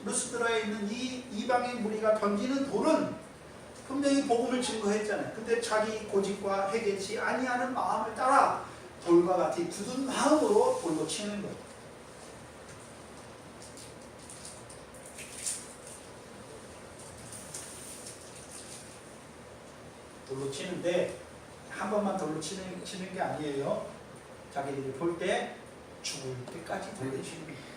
루스드라에 있는 이 이방인 무리가 던지는 돌은 분명히 복음을 증거했잖아요. 근데 자기 고집과 회개치 아니하는 마음을 따라 돌과 같이 굳은 마음으로 돌로 치는 거예요. 돌로 치는데 한 번만 돌로 치는 게 아니에요. 자기들이 볼 때 죽을 때까지 돌로 치는 거예요.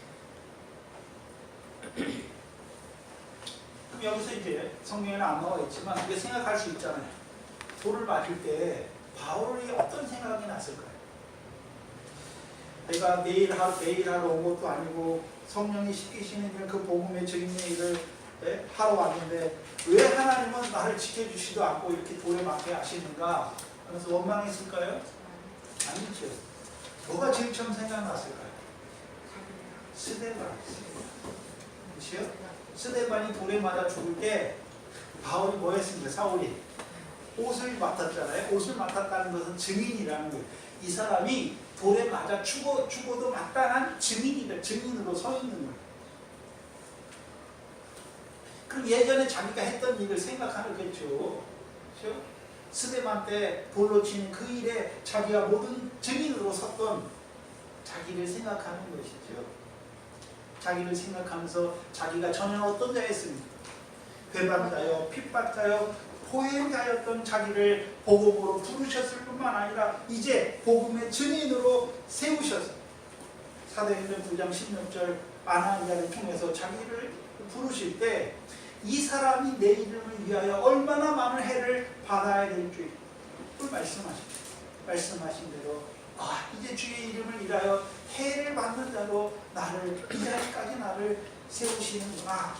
그럼 여기서 이제 성경에는 안 나와 있지만 우리가 생각할 수 있잖아요. 돌을 맞을 때 바울이 어떤 생각이 났을까요? 내가 매일 하러 온 것도 아니고 성령이 시키시는 그 복음의 증인의 일을 하러 왔는데 왜 하나님은 나를 지켜주시도 않고 이렇게 돌에 맞게 하시는가 하면서 원망했을까요? 아니죠. 뭐가 제일 처음 생각났을까요? 스데반. 그렇죠? 스데반이 돌에 맞아 죽을 때 바울이 뭐 했습니까? 사울이 옷을 맡았잖아요. 옷을 맡았다는 것은 증인이라는 거예요. 이 사람이 돌에 맞아 죽어도 마땅한 증인으로 서 있는 거예요. 그럼 예전에 자기가 했던 일을 생각하겠죠. 그렇죠? 스데반 때 돌로 치는 그 일에 자기가 모든 증인으로 섰던 자기를 생각하는 것이죠. 자기를 생각하면서 자기가 전혀 어떤 자였습니까? 배반자요, 핍박자요, 포행자였던 자기를 복음으로 부르셨을 뿐만 아니라 이제 복음의 증인으로 세우셨어요. 사도행전 9장 16절 아나니아를 통해서 자기를 부르실 때 이 사람이 내 이름을 위하여 얼마나 많은 해를 받아야 될 줄 말씀하신 대로 이제 주의 이름을 위하여 해를 받는 자로 나를 이 자리까지 나를 세우시는구나.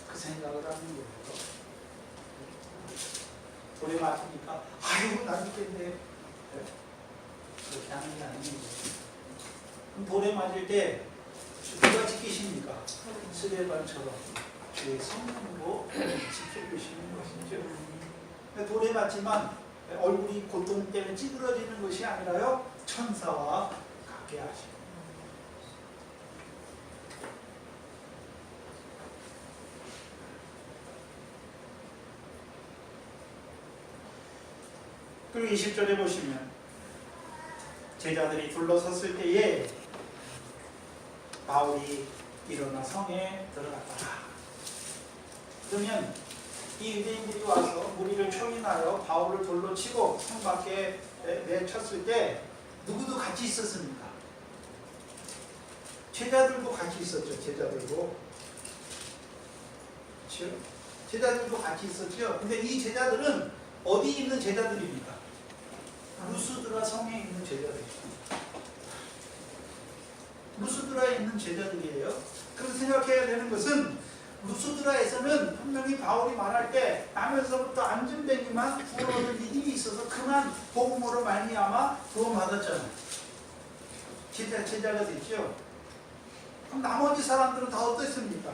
그 생각을 하는 거예요. 돌에 맞으니까 아이고 나 죽겠네. 그렇게 하는 게 아닌 거예요. 그럼 돌에 맞을 때 누가 지키십니까? 스데반처럼 주의 성령으로 지켜주시는 것이죠. 돌에 맞지만 얼굴이 고통 때문에 찌그러지는 것이 아니라요, 천사와 같게 하시고. 그리고 20절에 보시면 제자들이 둘러섰을 때에 바울이 일어나 성에 들어갔다. 그러면 이 유대인들이 와서 무리를 총인하여 바울을 돌로 치고 성 밖에 내쳤을 때 누구도 같이 있었습니까? 제자들도 같이 있었죠. 제자들도. 그렇죠? 제자들도 같이 있었죠. 근데 이 제자들은 어디 있는 제자들입니까? 루스드라 성에 있는 제자들이죠. 루스드라에 있는 제자들이에요. 그래서 생각해야 되는 것은 루스드라에서는 분명히 바울이 말할 때 나면서부터 안전뱅이만 구원 얻을 일이 있어서 그만 복음으로 말미암아 구원받았잖아요. 제자가 됐죠. 그럼 나머지 사람들은 다 어땠습니까?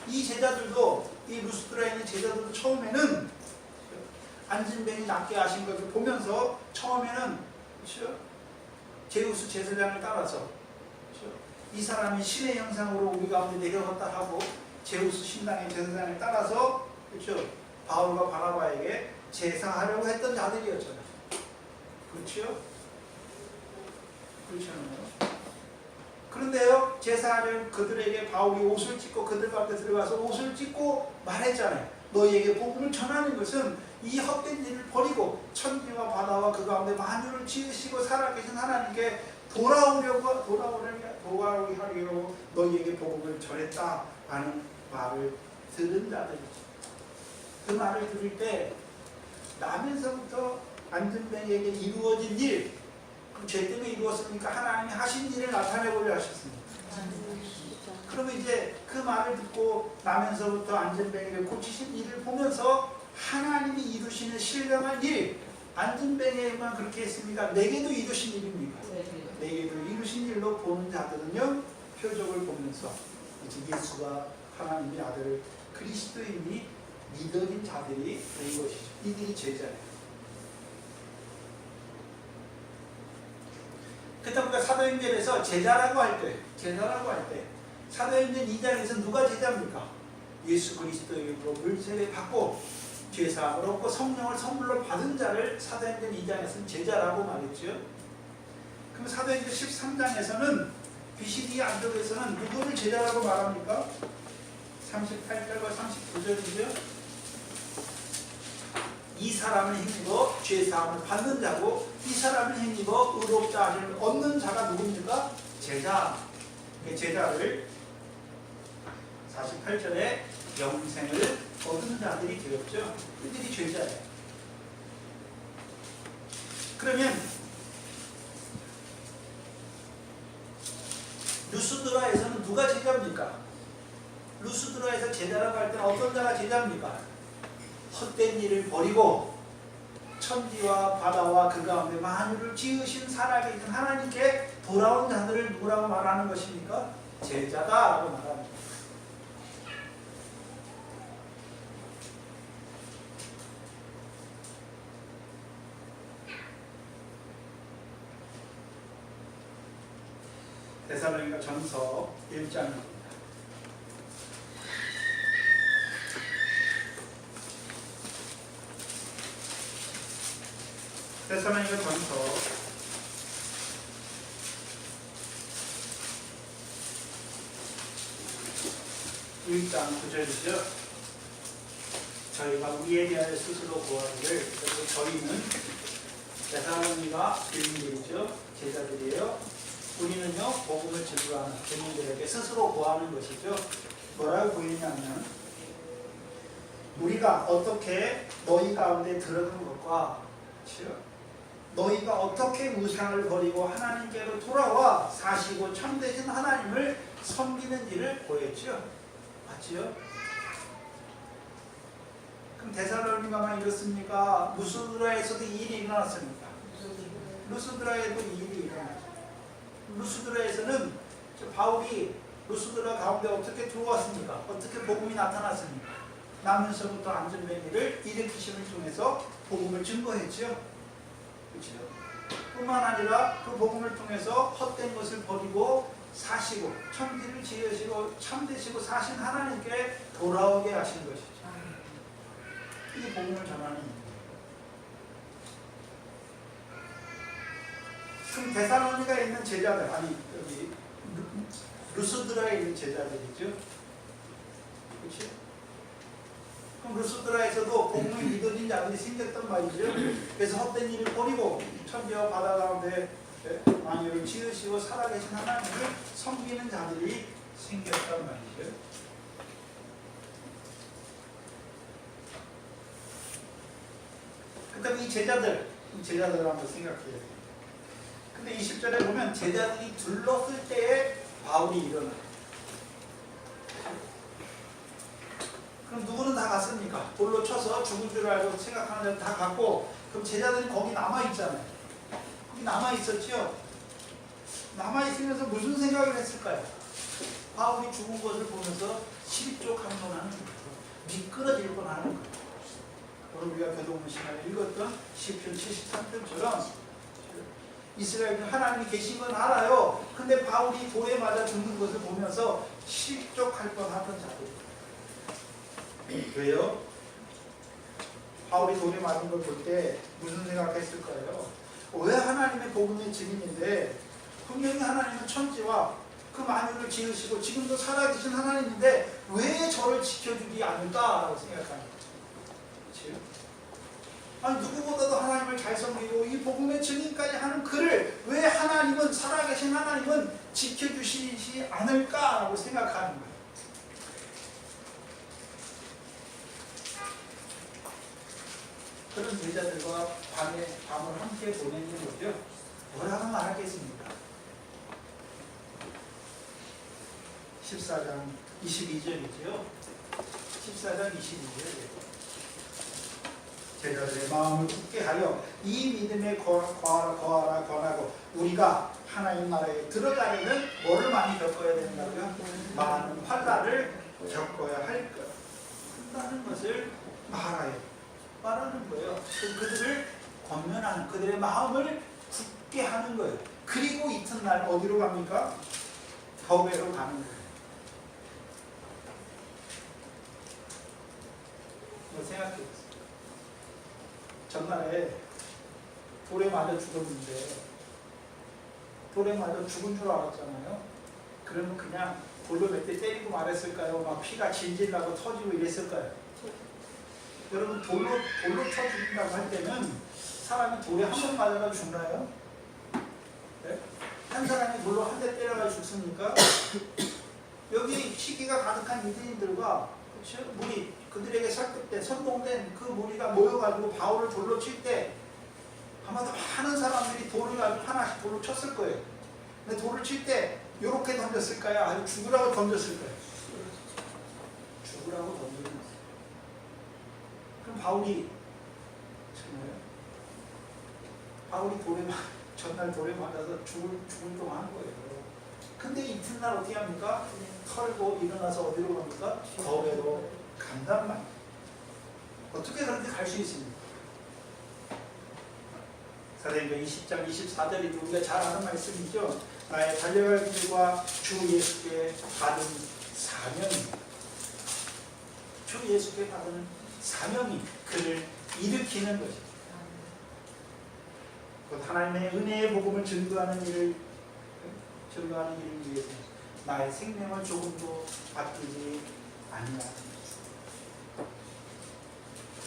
이 제자들도, 이 루스드라에 있는 제자들도 처음에는 안진뱅이 낫게 하신 것을 보면서 처음에는 그렇죠? 제우스 제사장을 따라서 그렇죠? 이 사람이 신의 형상으로 우리 가운데 내려갔다 하고 제우스 신당의 제사장을 따라서 그렇죠? 바울과 바나바에게 제사하려고 했던 자들이었잖아요. 그렇죠? 그렇잖아요. 그런데요, 제사를 그들에게 바울이 옷을 찢고 그들 밖에 들어가서 옷을 찢고 말했잖아요. 너희에게 복음을 전하는 것은 이 헛된 일을 버리고 천지와 바다와 그 가운데 만유를 지으시고 살아계신 하나님께 돌아오게 하려고 너희에게 복음을 전했다라는 말을 들은 자들이죠. 그 말을 들을 때 나면서부터 안전뱅이에게 이루어진 일, 그럼 죄 때문에 이루었으니까 하나님이 하신 일을 나타내고자 하셨습니다. 그러면 이제 그 말을 듣고 나면서부터 안전뱅이를 고치신 일을 보면서 하나님이 이루시는 신령한 일, 안전뱅이에만 그렇게 했습니다. 내게도 이루신 일입니까? 내게도 이루신 일로 보는 자들은요, 표적을 보면서 이제 예수가 하나님의 아들 그리스도인이 믿어진 자들이 된 것이죠. 이들이 제자예요. 그때 우리가 사도행전에서 제자라고 할 때 사도행전 2장에서 누가 제자입니까? 예수 그리스도로 물세례 받고 죄사함을 얻고 성령을 선물로 받은 자를 사도행전 2장에서는 제자라고 말했죠. 그럼 사도행전 13장에서는 비시디 안쪽에서는 누구를 제자라고 말합니까? 38절과 39절이죠. 이 사람을 힘입어 죄사함을 받는 자고 이 사람을 힘입어 의롭다 하심을 얻는 자가 누굽니까? 제자. 제자를 48절에 영생을 얻은 자들이 되었죠. 그들이 제자예요. 그러면 루스드라에서는 누가 제자입니까? 루스드라에서 제자라고 할 때는 어떤 자가 제자입니까? 헛된 일을 버리고 천지와 바다와 그 가운데 만유를 지으신 살아계신 하나님께 돌아온 자들을 누구라고 말하는 것입니까? 제자다라고 말합니다. 데살로니가 전서 1장입니다. 데살로니가 전서 1장 9절이죠. 저희가 우리에 대하여 스스로 구하기를, 그리고 저희는 데살로니가 교인들이죠. 제자들이에요. 우리는요, 복음을 증거하는 교인들에게 스스로 구하는 것이죠. 뭐라고 보이냐면, 우리가 어떻게 너희 가운데 들어간 것과, 그렇죠? 너희가 어떻게 무상을 버리고 하나님께로 돌아와 사시고 참되신 하나님을 섬기는 일을 보였죠. 맞죠? 그럼 데살로니가만 이렇습니까? 루스드라에서도 이 일이 일어났습니까? 루스드라에도 이 일이 일어났죠. 루스드라에서는 바울이 루스드라 가운데 어떻게 들어왔습니까? 어떻게 복음이 나타났습니까? 나면서부터 안전뱅이를 일으키심을 통해서 복음을 증거했죠. 그렇죠? 뿐만 아니라 그 복음을 통해서 헛된 것을 버리고 사시고 천지를 지으시고 참되시고 사신 하나님께 돌아오게 하신 것이죠. 이게 복음을 전하는 일입니다. 그럼 데살로니가에 있는 제자들, 아니 여기 루스드라에 있는 제자들이죠. 그렇지? 그럼 루스드라에서도 복음을 믿어진 자들이 생겼단 말이죠. 그래서 헛된 일을 버리고 천지와 바다 가운데 만유를 지으시고 살아계신 하나님을 섬기는 자들이 생겼단 말이죠. 그다음 이 제자들을 한번 생각해야 돼요. 근데 20절에 보면 제자들이 둘렀을 때에 바울이 일어나요. 그럼 누구는 다 갔습니까? 돌로 쳐서 죽은 줄 알고 생각하는 자는 다 갔고, 그럼 제자들이 거기 남아있잖아요. 거기 남아있었죠? 남아있으면서 무슨 생각을 했을까요? 바울이 죽은 것을 보면서 실족한 뻔하는 거예요. 미끄러질 뻔하는 거예요. 오늘 우리가 교도문 시간에 읽었던 시편 73편처럼 이스라엘은 하나님이 계신 건 알아요. 근데 바울이 돌에 맞아 죽는 것을 보면서 실족할 뻔하던 자들. 왜요? 바울이 돌에 맞은 걸 볼 때 무슨 생각했을까요? 왜 하나님의 복음의 증인인데 분명히 하나님은 천지와 그 만유를 지으시고 지금도 살아계신 하나님인데 왜 저를 지켜주지 않을까라고 생각하는 거죠. 그렇죠? 아니 누구보다도 하나님을 잘 섬기고 이 복음의 증인까지 하는 그를 왜 하나님은 살아계신 하나님은 지켜주시지 않을까라고 생각하는 거예요. 그런 제자들과 밤을 함께 보내는 거죠. 뭐라고 말하겠습니까? 14장 22절이죠. 14장 22절. 제자들의 마음을 굳게 하여 이 믿음에 거하라 권하고 우리가 하나님 나라에 들어가려면 뭐를 많이 겪어야 된다고요? 많은 환난을 겪어야 할 것. 한다는 것을 말하는 거예요. 그들을 권면하는, 그들의 마음을 굳게 하는 거예요. 그리고 이튿날 어디로 갑니까? 더베로 가는 거예요. 뭐 생각해보세요. 전날에 돌에 맞아 죽었는데 돌에 맞아 죽은 줄 알았잖아요. 그러면 그냥 돌로 몇 대 때리고 말했을까요? 막 피가 질질 나고 터지고 이랬을까요? 여러분 돌로 쳐 죽인다고 할 때는 사람이 돌에 한 번 맞아가 죽나요? 네? 한 사람이 돌로 한 대 때려가 죽습니까? 여기 시기가 가득한 유대인들과 그렇죠? 무리 그들에게 설득된 선동된 그 무리가 모여가지고 바울을 돌로 칠 때 아마도 많은 사람들이 돌을 가지고 하나씩 돌로 쳤을 거예요. 근데 돌을 칠 때 이렇게 던졌을까요? 아니면 죽으라고 던졌을까요? 죽으라고 던졌어요. 그럼 바울이 전날 돌에 맞아서 죽을 동안 한 거예요. 근데 이튿날 어떻게 합니까? 털고 일어나서 어디로 갑니까? 더베로 간단 말이에요. 어떻게 그렇게 갈 수 있습니까? 사도행전 20장 24절이 우리가 잘 아는 말씀이죠. 나의 달려갈 길과 주 예수께 받은 사명입니다. 주 예수께 받은 사명이 그를 일으키는 것입니다. 하나님의 은혜의 복음을 증거하는 일을 위해서 나의 생명을 조금도 아끼지 아니하는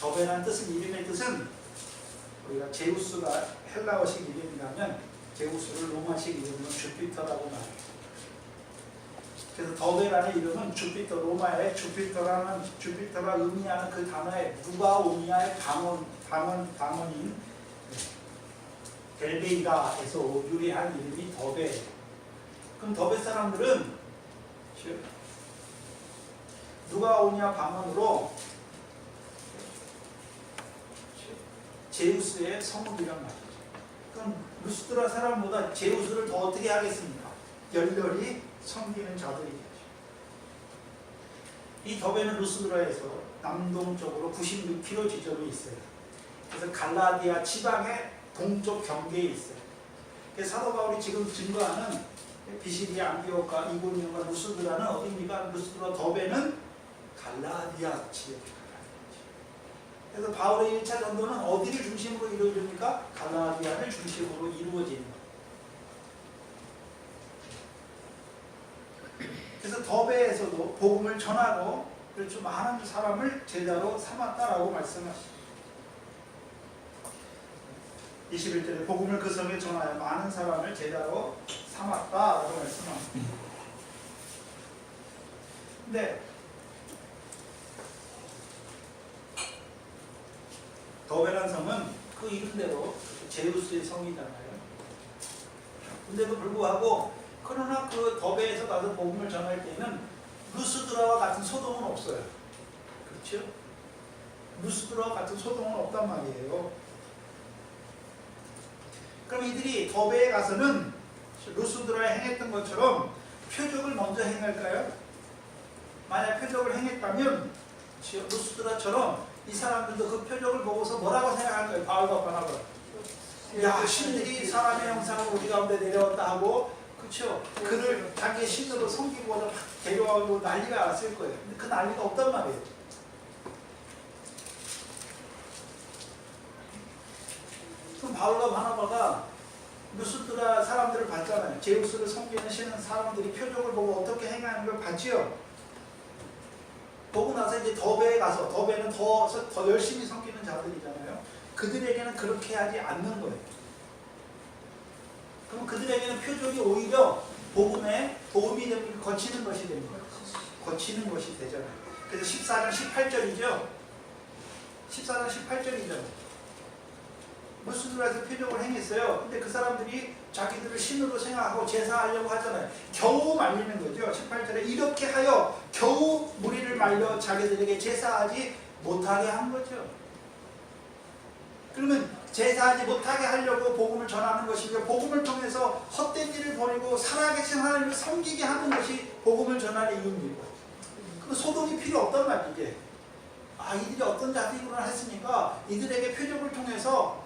더베라는 뜻은 이름의 뜻은 우리가 제우스가 헬라어식 이름이라면 제우스를 로마식 이름으로 주피터라고 말해요. 그래서 더베라는 이름은 주피터, 로마의 주피터가 의미하는 그 단어의 누가오니아의 방언인 델베이라에서 유래한 이름이 더베. 그럼 더베 사람들은 누가오니아 방언으로 제우스의 성읍이란 말이죠. 그럼 루스드라 사람보다 제우스를 더 어떻게 하겠습니까? 열렬히 섬기는 자들이겠죠. 이 더베는 루스드라에서 남동쪽으로 96km 지점에 있어요. 그래서 갈라디아 지방의 동쪽 경계에 있어요. 그래서 사도 바울이 지금 증거하는 비시디아, 안디오카, 이고니온과 루스드라는 어디입니까? 루스드라 더베는 갈라디아 지역입니다. 그래서 바울의 1차 전도는 어디를 중심으로 이루어집니까? 갈라디아를 중심으로 이루어집니다. 그래서 더베에서도 복음을 전하고 그렇죠. 많은 사람을 제자로 삼았다라고 말씀하시죠. 21절에 복음을 그 성에 전하여 많은 사람을 제자로 삼았다라고 말씀합니다. 근데 더베란 성은 그 이름대로 제우스의 성이잖아요. 근데도 불구하고 그러나 그 더베에서 가서 복음을 전할 때는 루스드라와 같은 소동은 없어요. 그렇죠? 루스드라와 같은 소동은 없단 말이에요. 그럼 이들이 더베에 가서는 루스드라에 행했던 것처럼 표적을 먼저 행할까요? 만약 표적을 행했다면 루스드라처럼 이 사람들도 그 표적을 보고서 뭐라고 생각할까요? 바울과 바나바. 야, 신들이 사람의 형상을 우리 가운데 내려왔다 하고, 그렇죠? 그를 자기의 신으로 섬기고자 막 데려와고 난리가 났을 거예요. 근데 그 난리가 없단 말이에요. 그럼 바울과 바나바가 루스드라 사람들을 봤잖아요. 제우스를 섬기는 신은 사람들이 표적을 보고 어떻게 행하는 걸 봤지요. 보고 나서 이제 더베에 가서, 더베는 더 열심히 섬기는 자들이잖아요. 그들에게는 그렇게 하지 않는 거예요. 그럼 그들에게는 표적이 오히려 복음에 도움이 되고 거치는 것이 됩니다. 거치는 것이 되잖아요. 그래서 14장 18절이죠. 14장 18절이죠. 루스드라에서 표적을 행했어요. 근데 그 사람들이 자기들을 신으로 생각하고 제사하려고 하잖아요. 겨우 말리는 거죠. 18절에 이렇게 하여 겨우 무리를 말려 자기들에게 제사하지 못하게 한 거죠. 그러면 제사하지 못하게 하려고 복음을 전하는 것이며 복음을 통해서 헛된 일을 버리고 살아계신 하나님을 섬기게 하는 것이 복음을 전하는 이유입니다. 그 소동이 필요 없단 말이지. 아, 이들이 어떤 자들이구나 했으니까 이들에게 표적을 통해서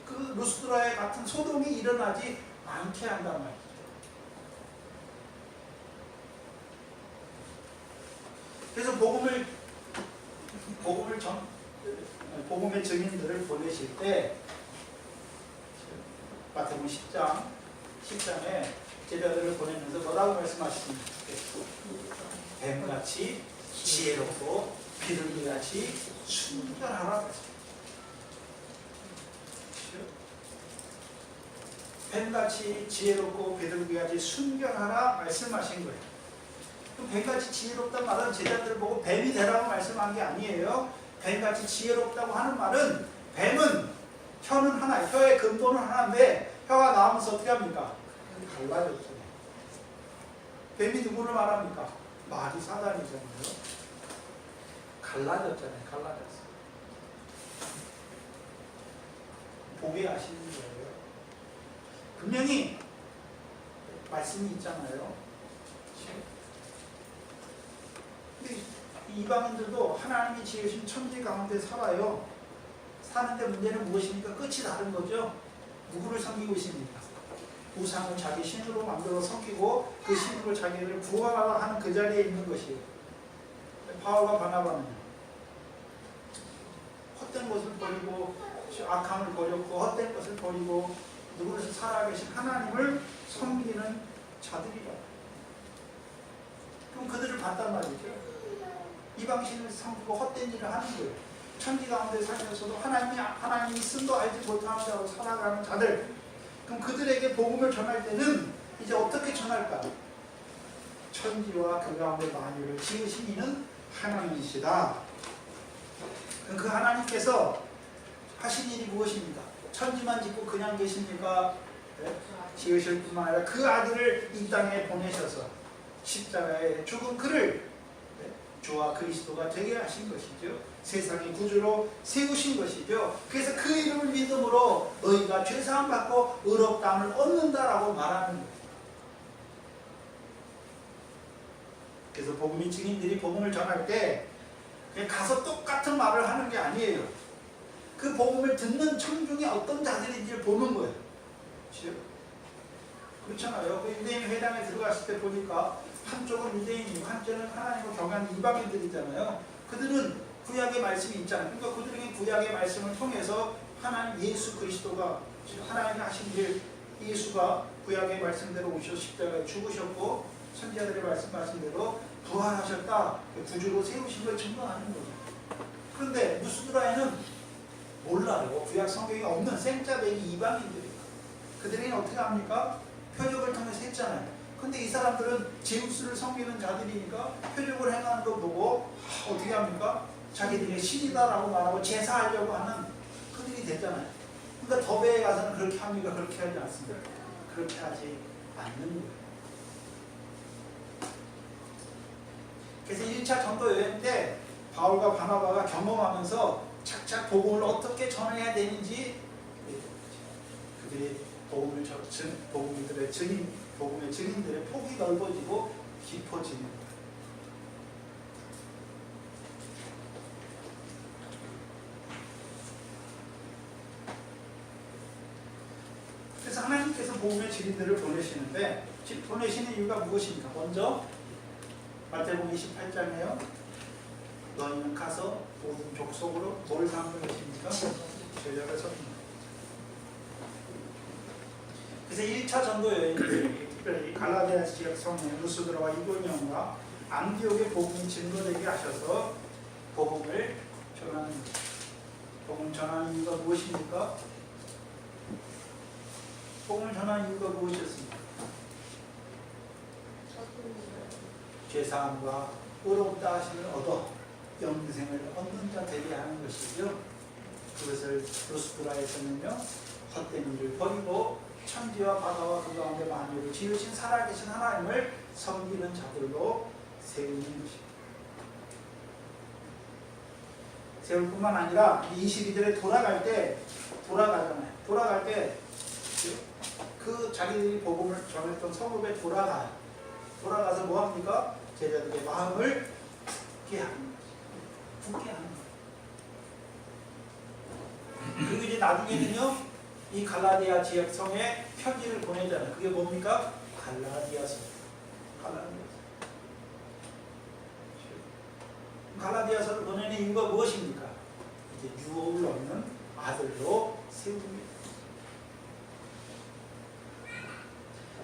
그 루스드라의 같은 소동이 일어나지 않게 한단 말이죠. 그래서 복음의 증인들을 보내실 때 마태복음 10장에 제자들을 보내면서 뭐라고 말씀하시습니까? 뱀같이 지혜롭고 비둘기같이 순결하라. 뱀같이 지혜롭고 비둘기같이 순결하라 말씀하신 거예요. 그럼 뱀같이 지혜롭다는 말은 제자들을 보고 뱀이 되라고 말씀한 게 아니에요. 뱀같이 지혜롭다고 하는 말은 뱀은 혀는 하나, 혀의 근본은 하나인데 혀가 나오면서 어떻게 합니까? 갈라졌잖아요. 뱀이 누구를 말합니까? 말이 사단이잖아요. 갈라졌잖아요. 갈라졌어요. 보게 하시는 거예요. 분명히 말씀이 있잖아요. 근데 이방인들도 하나님이 지으신 천지 가운데 살아요. 사는데 문제는 무엇입니까? 끝이 다른 거죠. 누구를 섬기고 있습니까? 우상을 자기 신으로 만들어 섬기고 그 신으로 자기를 구원하라 하는 그 자리에 있는 것이에요. 바울과 바나바는 헛된 것을 버리고 악함을 버렸고 헛된 것을 버리고 누구를 살아계신 하나님을 섬기는 자들이라. 그럼 그들을 봤단 말이죠. 이방신을 섬기고 헛된 일을 하는 거예요. 천지 가운데 살면서도 하나님이 있음도 알지 못하는 자로 살아가는 자들. 그럼 그들에게 복음을 전할 때는 이제 어떻게 전할까? 천지와 그 가운데 만유를 지으신 이는 하나님이시다. 그럼 그 하나님께서 하신 일이 무엇입니까? 천지만 짓고 그냥 계십니까? 네? 지으실 뿐만 아니라 그 아들을 이 땅에 보내셔서 십자가에 죽은 그를 주와 그리스도가 되게 하신 것이죠. 세상의 구주로 세우신 것이죠. 그래서 그 이름을 믿음으로 너희가 죄사함 받고 의롭다함을 얻는다라고 말하는 거예요. 그래서 복음의 증인들이 복음을 전할 때 그냥 가서 똑같은 말을 하는 게 아니에요. 그 복음을 듣는 청중이 어떤 자들인지를 보는 거예요. 그렇죠? 그렇잖아요. 그 유대인 회당에 들어갔을 때 보니까 한쪽은 유대인이고 한쪽은 하나님을 경외하는 이방인들이잖아요. 그들은 구약의 말씀이 있잖아요. 그러니까 그들에게 구약의 말씀을 통해서 하나님 예수 그리스도가 하나님이 하신 일, 예수가 구약의 말씀대로 오셔서 십자가에 죽으셨고 선지자들이 말씀하신 대로 부활하셨다, 구주로 세우신 걸 증거하는 거죠. 그런데 누스드라에는 몰라요. 구약 성경이 없는 생짜배기 이방인들이에요. 그들이 어떻게 합니까? 표적을 통해서 했잖아요. 근데 이 사람들은 제우스를 섬기는 자들이니까 표적을 행하는 거 보고 어떻게 합니까? 자기들이 신이다라고 말하고 제사하려고 하는 그들이 됐잖아요. 그러니까 더베에 가서는 그렇게 합니까? 그렇게 하지 않습니다. 그렇게 하지 않는 거예요. 그래서 1차 전도 여행 때 바울과 바나바가 경험하면서 착착 복음을 어떻게 전해야 되는지 그들이 복음의 증인들의 폭이 넓어지고 깊어지는 거예요. 그래서 하나님께서 복음의 증인들을 보내시는데 보내시는 이유가 무엇입니까? 먼저 마태복음 28장에요. 너희는 가서 모든 족속으로 뭘 삼는 것입니까? 제자를 섬깁니다. 그래서 1차 전도 여행들이 특별히 갈라디아 지역 성령 루스드라와 이고니온과 안디옥의 복음이 증거되게 하셔서 복음을 전하는 거죠. 복음 전하는 이유가 무엇입니까? 복음을 전하는 이유가 무엇이었습니까? 죄사함과 의롭다 하심을 얻어 영생을 얻는 자 되게 하는 것이죠. 그것을 루스드라에서는요, 헛된 일을 버리고 천지와 바다와 그 가운데 만유를 지으신 살아계신 하나님을 섬기는 자들로 세우는 것입니다. 세울 뿐만 아니라 22절에 돌아가잖아요. 돌아갈 때 그 자기들이 복음을 전했던 성읍에 돌아가서 뭐 합니까? 제자들의 마음을 굳게 하는 거죠. 굳게 하는 거죠. 그리고 이제 나중에는요, 이 갈라디아 지역성에 편지를 보내잖아요. 그게 뭡니까? 갈라디아서. 갈라디아서를 보내는 이유가 무엇입니까? 이제 유업을 얻는 아들로 세웁니다.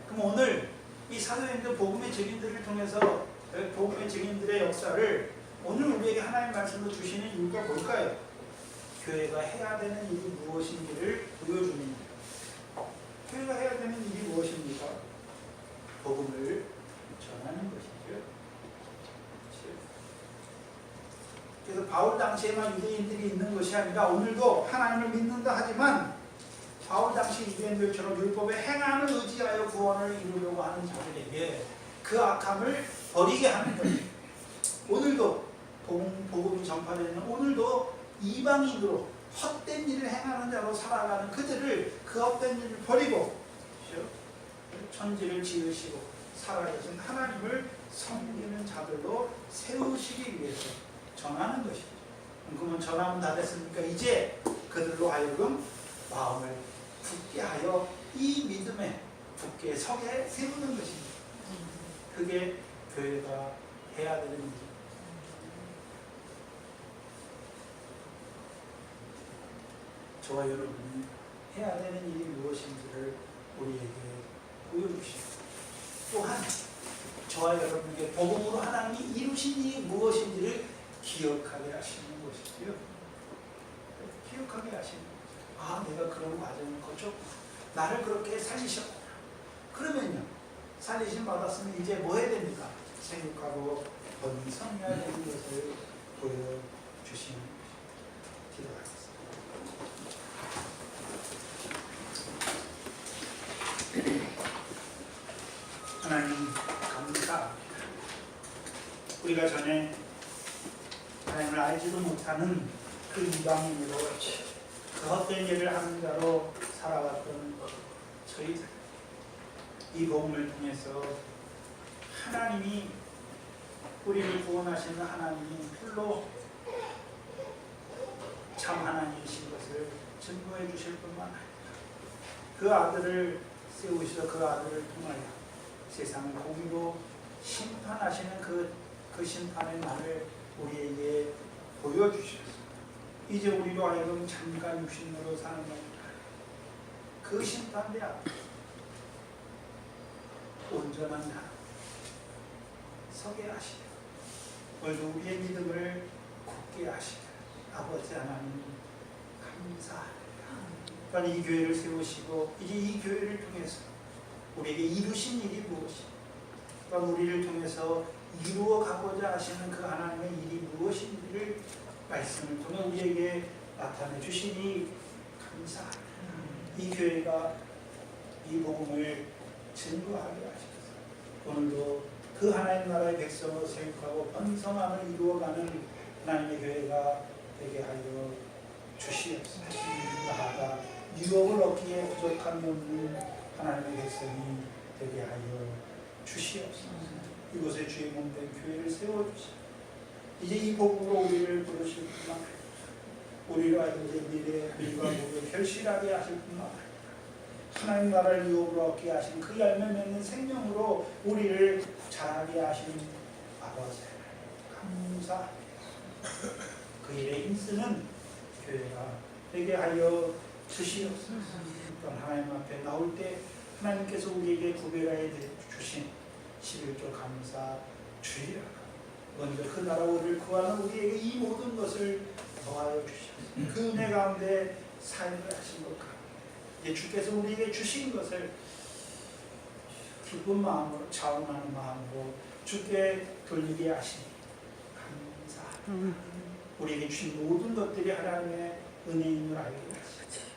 그럼 오늘 이 사도행전 복음의 증인들을 통해서 복음의 증인들의 역사를 오늘 우리에게 하나님 말씀으로 주시는 이유가 뭘까요? 교회가 해야 되는 일이 무엇인지를 보여주는 거예요. 교회가 해야 되는 일이 무엇입니까? 복음을 전하는 것이죠. 그래서 바울 당시에만 유대인들이 있는 것이 아니라 오늘도 하나님을 믿는다 하지만 바울 당시 유대인들처럼 율법의 행함을 의지하여 구원을 이루려고 하는 자들에게 그 악함을 버리게 하는 거예요. 오늘도 복음이 전파되는 오늘도 이방인으로 헛된 일을 행하는 자로 살아가는 그들을 그 헛된 일을 버리고 천지를 지으시고 살아계신 하나님을 섬기는 자들로 세우시기 위해서 전하는 것이죠. 그러면 전하면 다 됐습니까? 이제 그들로 하여금 마음을 굳게 하여 이 믿음에 굳게 서게 세우는 것입니다. 그게 교회가 해야 되는 일입니다. 저와 여러분이 해야 되는 일이 무엇인지를 우리에게 보여주시고 또한 저와 여러분에게 복음으로 하나님이 이루신 일이 무엇인지를 기억하게 하시는 것이지요. 기억하게 하시는 거죠. 아, 내가 그런 과정을 거쳤구나. 나를 그렇게 살리셨구나. 그러면요, 살리심 받았으면 이제 뭐 해야 됩니까? 생육하고 번성해야 되는 것을 보여주시는 것입니다. 기도하겠습니다. 하나님 감사합니다. 우리가 전에 하나님을 알지도 못하는 그 이방인으로 그 헛된 일을 하는 자로 살아왔던 저희들, 이 복음을 통해서 하나님이 우리를 구원하시는 하나님이 홀로 참 하나님이신 것을 증거해 주실 뿐만 아니라 그 아들을 세우시어 그 아들을 통하여 세상을 공의로 심판하시는 그 심판의 날을 우리에게 보여주셨습니다. 이제 우리로 하여금 잠깐 육신으로 사는 겁니다. 그 심판대 앞에 온전한 하나님, 서게 하시고 오늘도 우리의 믿음을 굳게 하시고 아버지 하나님 감사합니다. 그러니까 이 교회를 세우시고 이제 이 교회를 통해서 우리에게 이루신 일이 무엇이고 그러니까 우리를 통해서 이루어 가고자 하시는 그 하나님의 일이 무엇인지를 말씀을 통해 우리에게 나타내 주시니 감사합니다. 이 교회가 이 복음을 증거하게 하셔서 오늘도 그 하나님 나라의 백성으로 세육하고 번성함을 이루어가는 하나님의 교회가 되게 하여 주시옵소서. 나아가 유업을 얻기에 부족함이 없는 하나님의 백성이 되게 하여 주시옵소서. 이곳에 주의 몸된 교회를 세워주시옵소서. 이제 이 복음으로 우리를 부르실 뿐만 아니라 우리가 이제 미래의 일과 복을 결실하게 하실 뿐만 아니라 하나님 나라를 유업으로 얻게 하신 그 열매 맺는 생명으로 우리를 자라게 하신 아버지 감사합니다. 그 일에 힘쓰는 교회가 되게 하여 주시옵소서. 하나님 앞에 나올 때 하나님께서 우리에게 구별하여 주신 11조 감사 주의라. 먼저 그 나라를 구하는 우리에게 이 모든 것을 더하여 주시옵소서. 그 은혜 가운데 삶을 하신 것 같아요. 이제 주께서 우리에게 주신 것을 기쁜 마음으로 자원하는 마음으로 주께 돌리게 하시니 감사합니다. 우리에게 주신 모든 것들이 하나님의 은혜임을 알게 하시고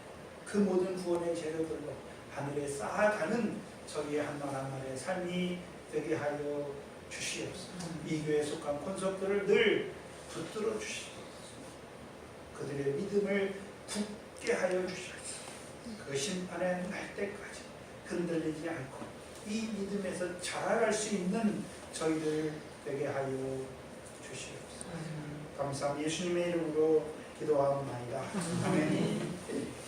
그 모든 구원의 재료들로 하늘에 쌓아가는 저희의 한날한날의 삶이 되게 하여 주시옵소서. 이 교회에 속한 권속들을 늘 붙들어 주시고 그들의 믿음을 굳게 하여 주시옵소서. 그 심판의 날 때까지 흔들리지 않고 이 믿음에서 자라갈 수 있는 저희들 되게 하여 주시옵소서. 감사합니다. 예수님의 이름으로 기도하옵나이다. 아멘.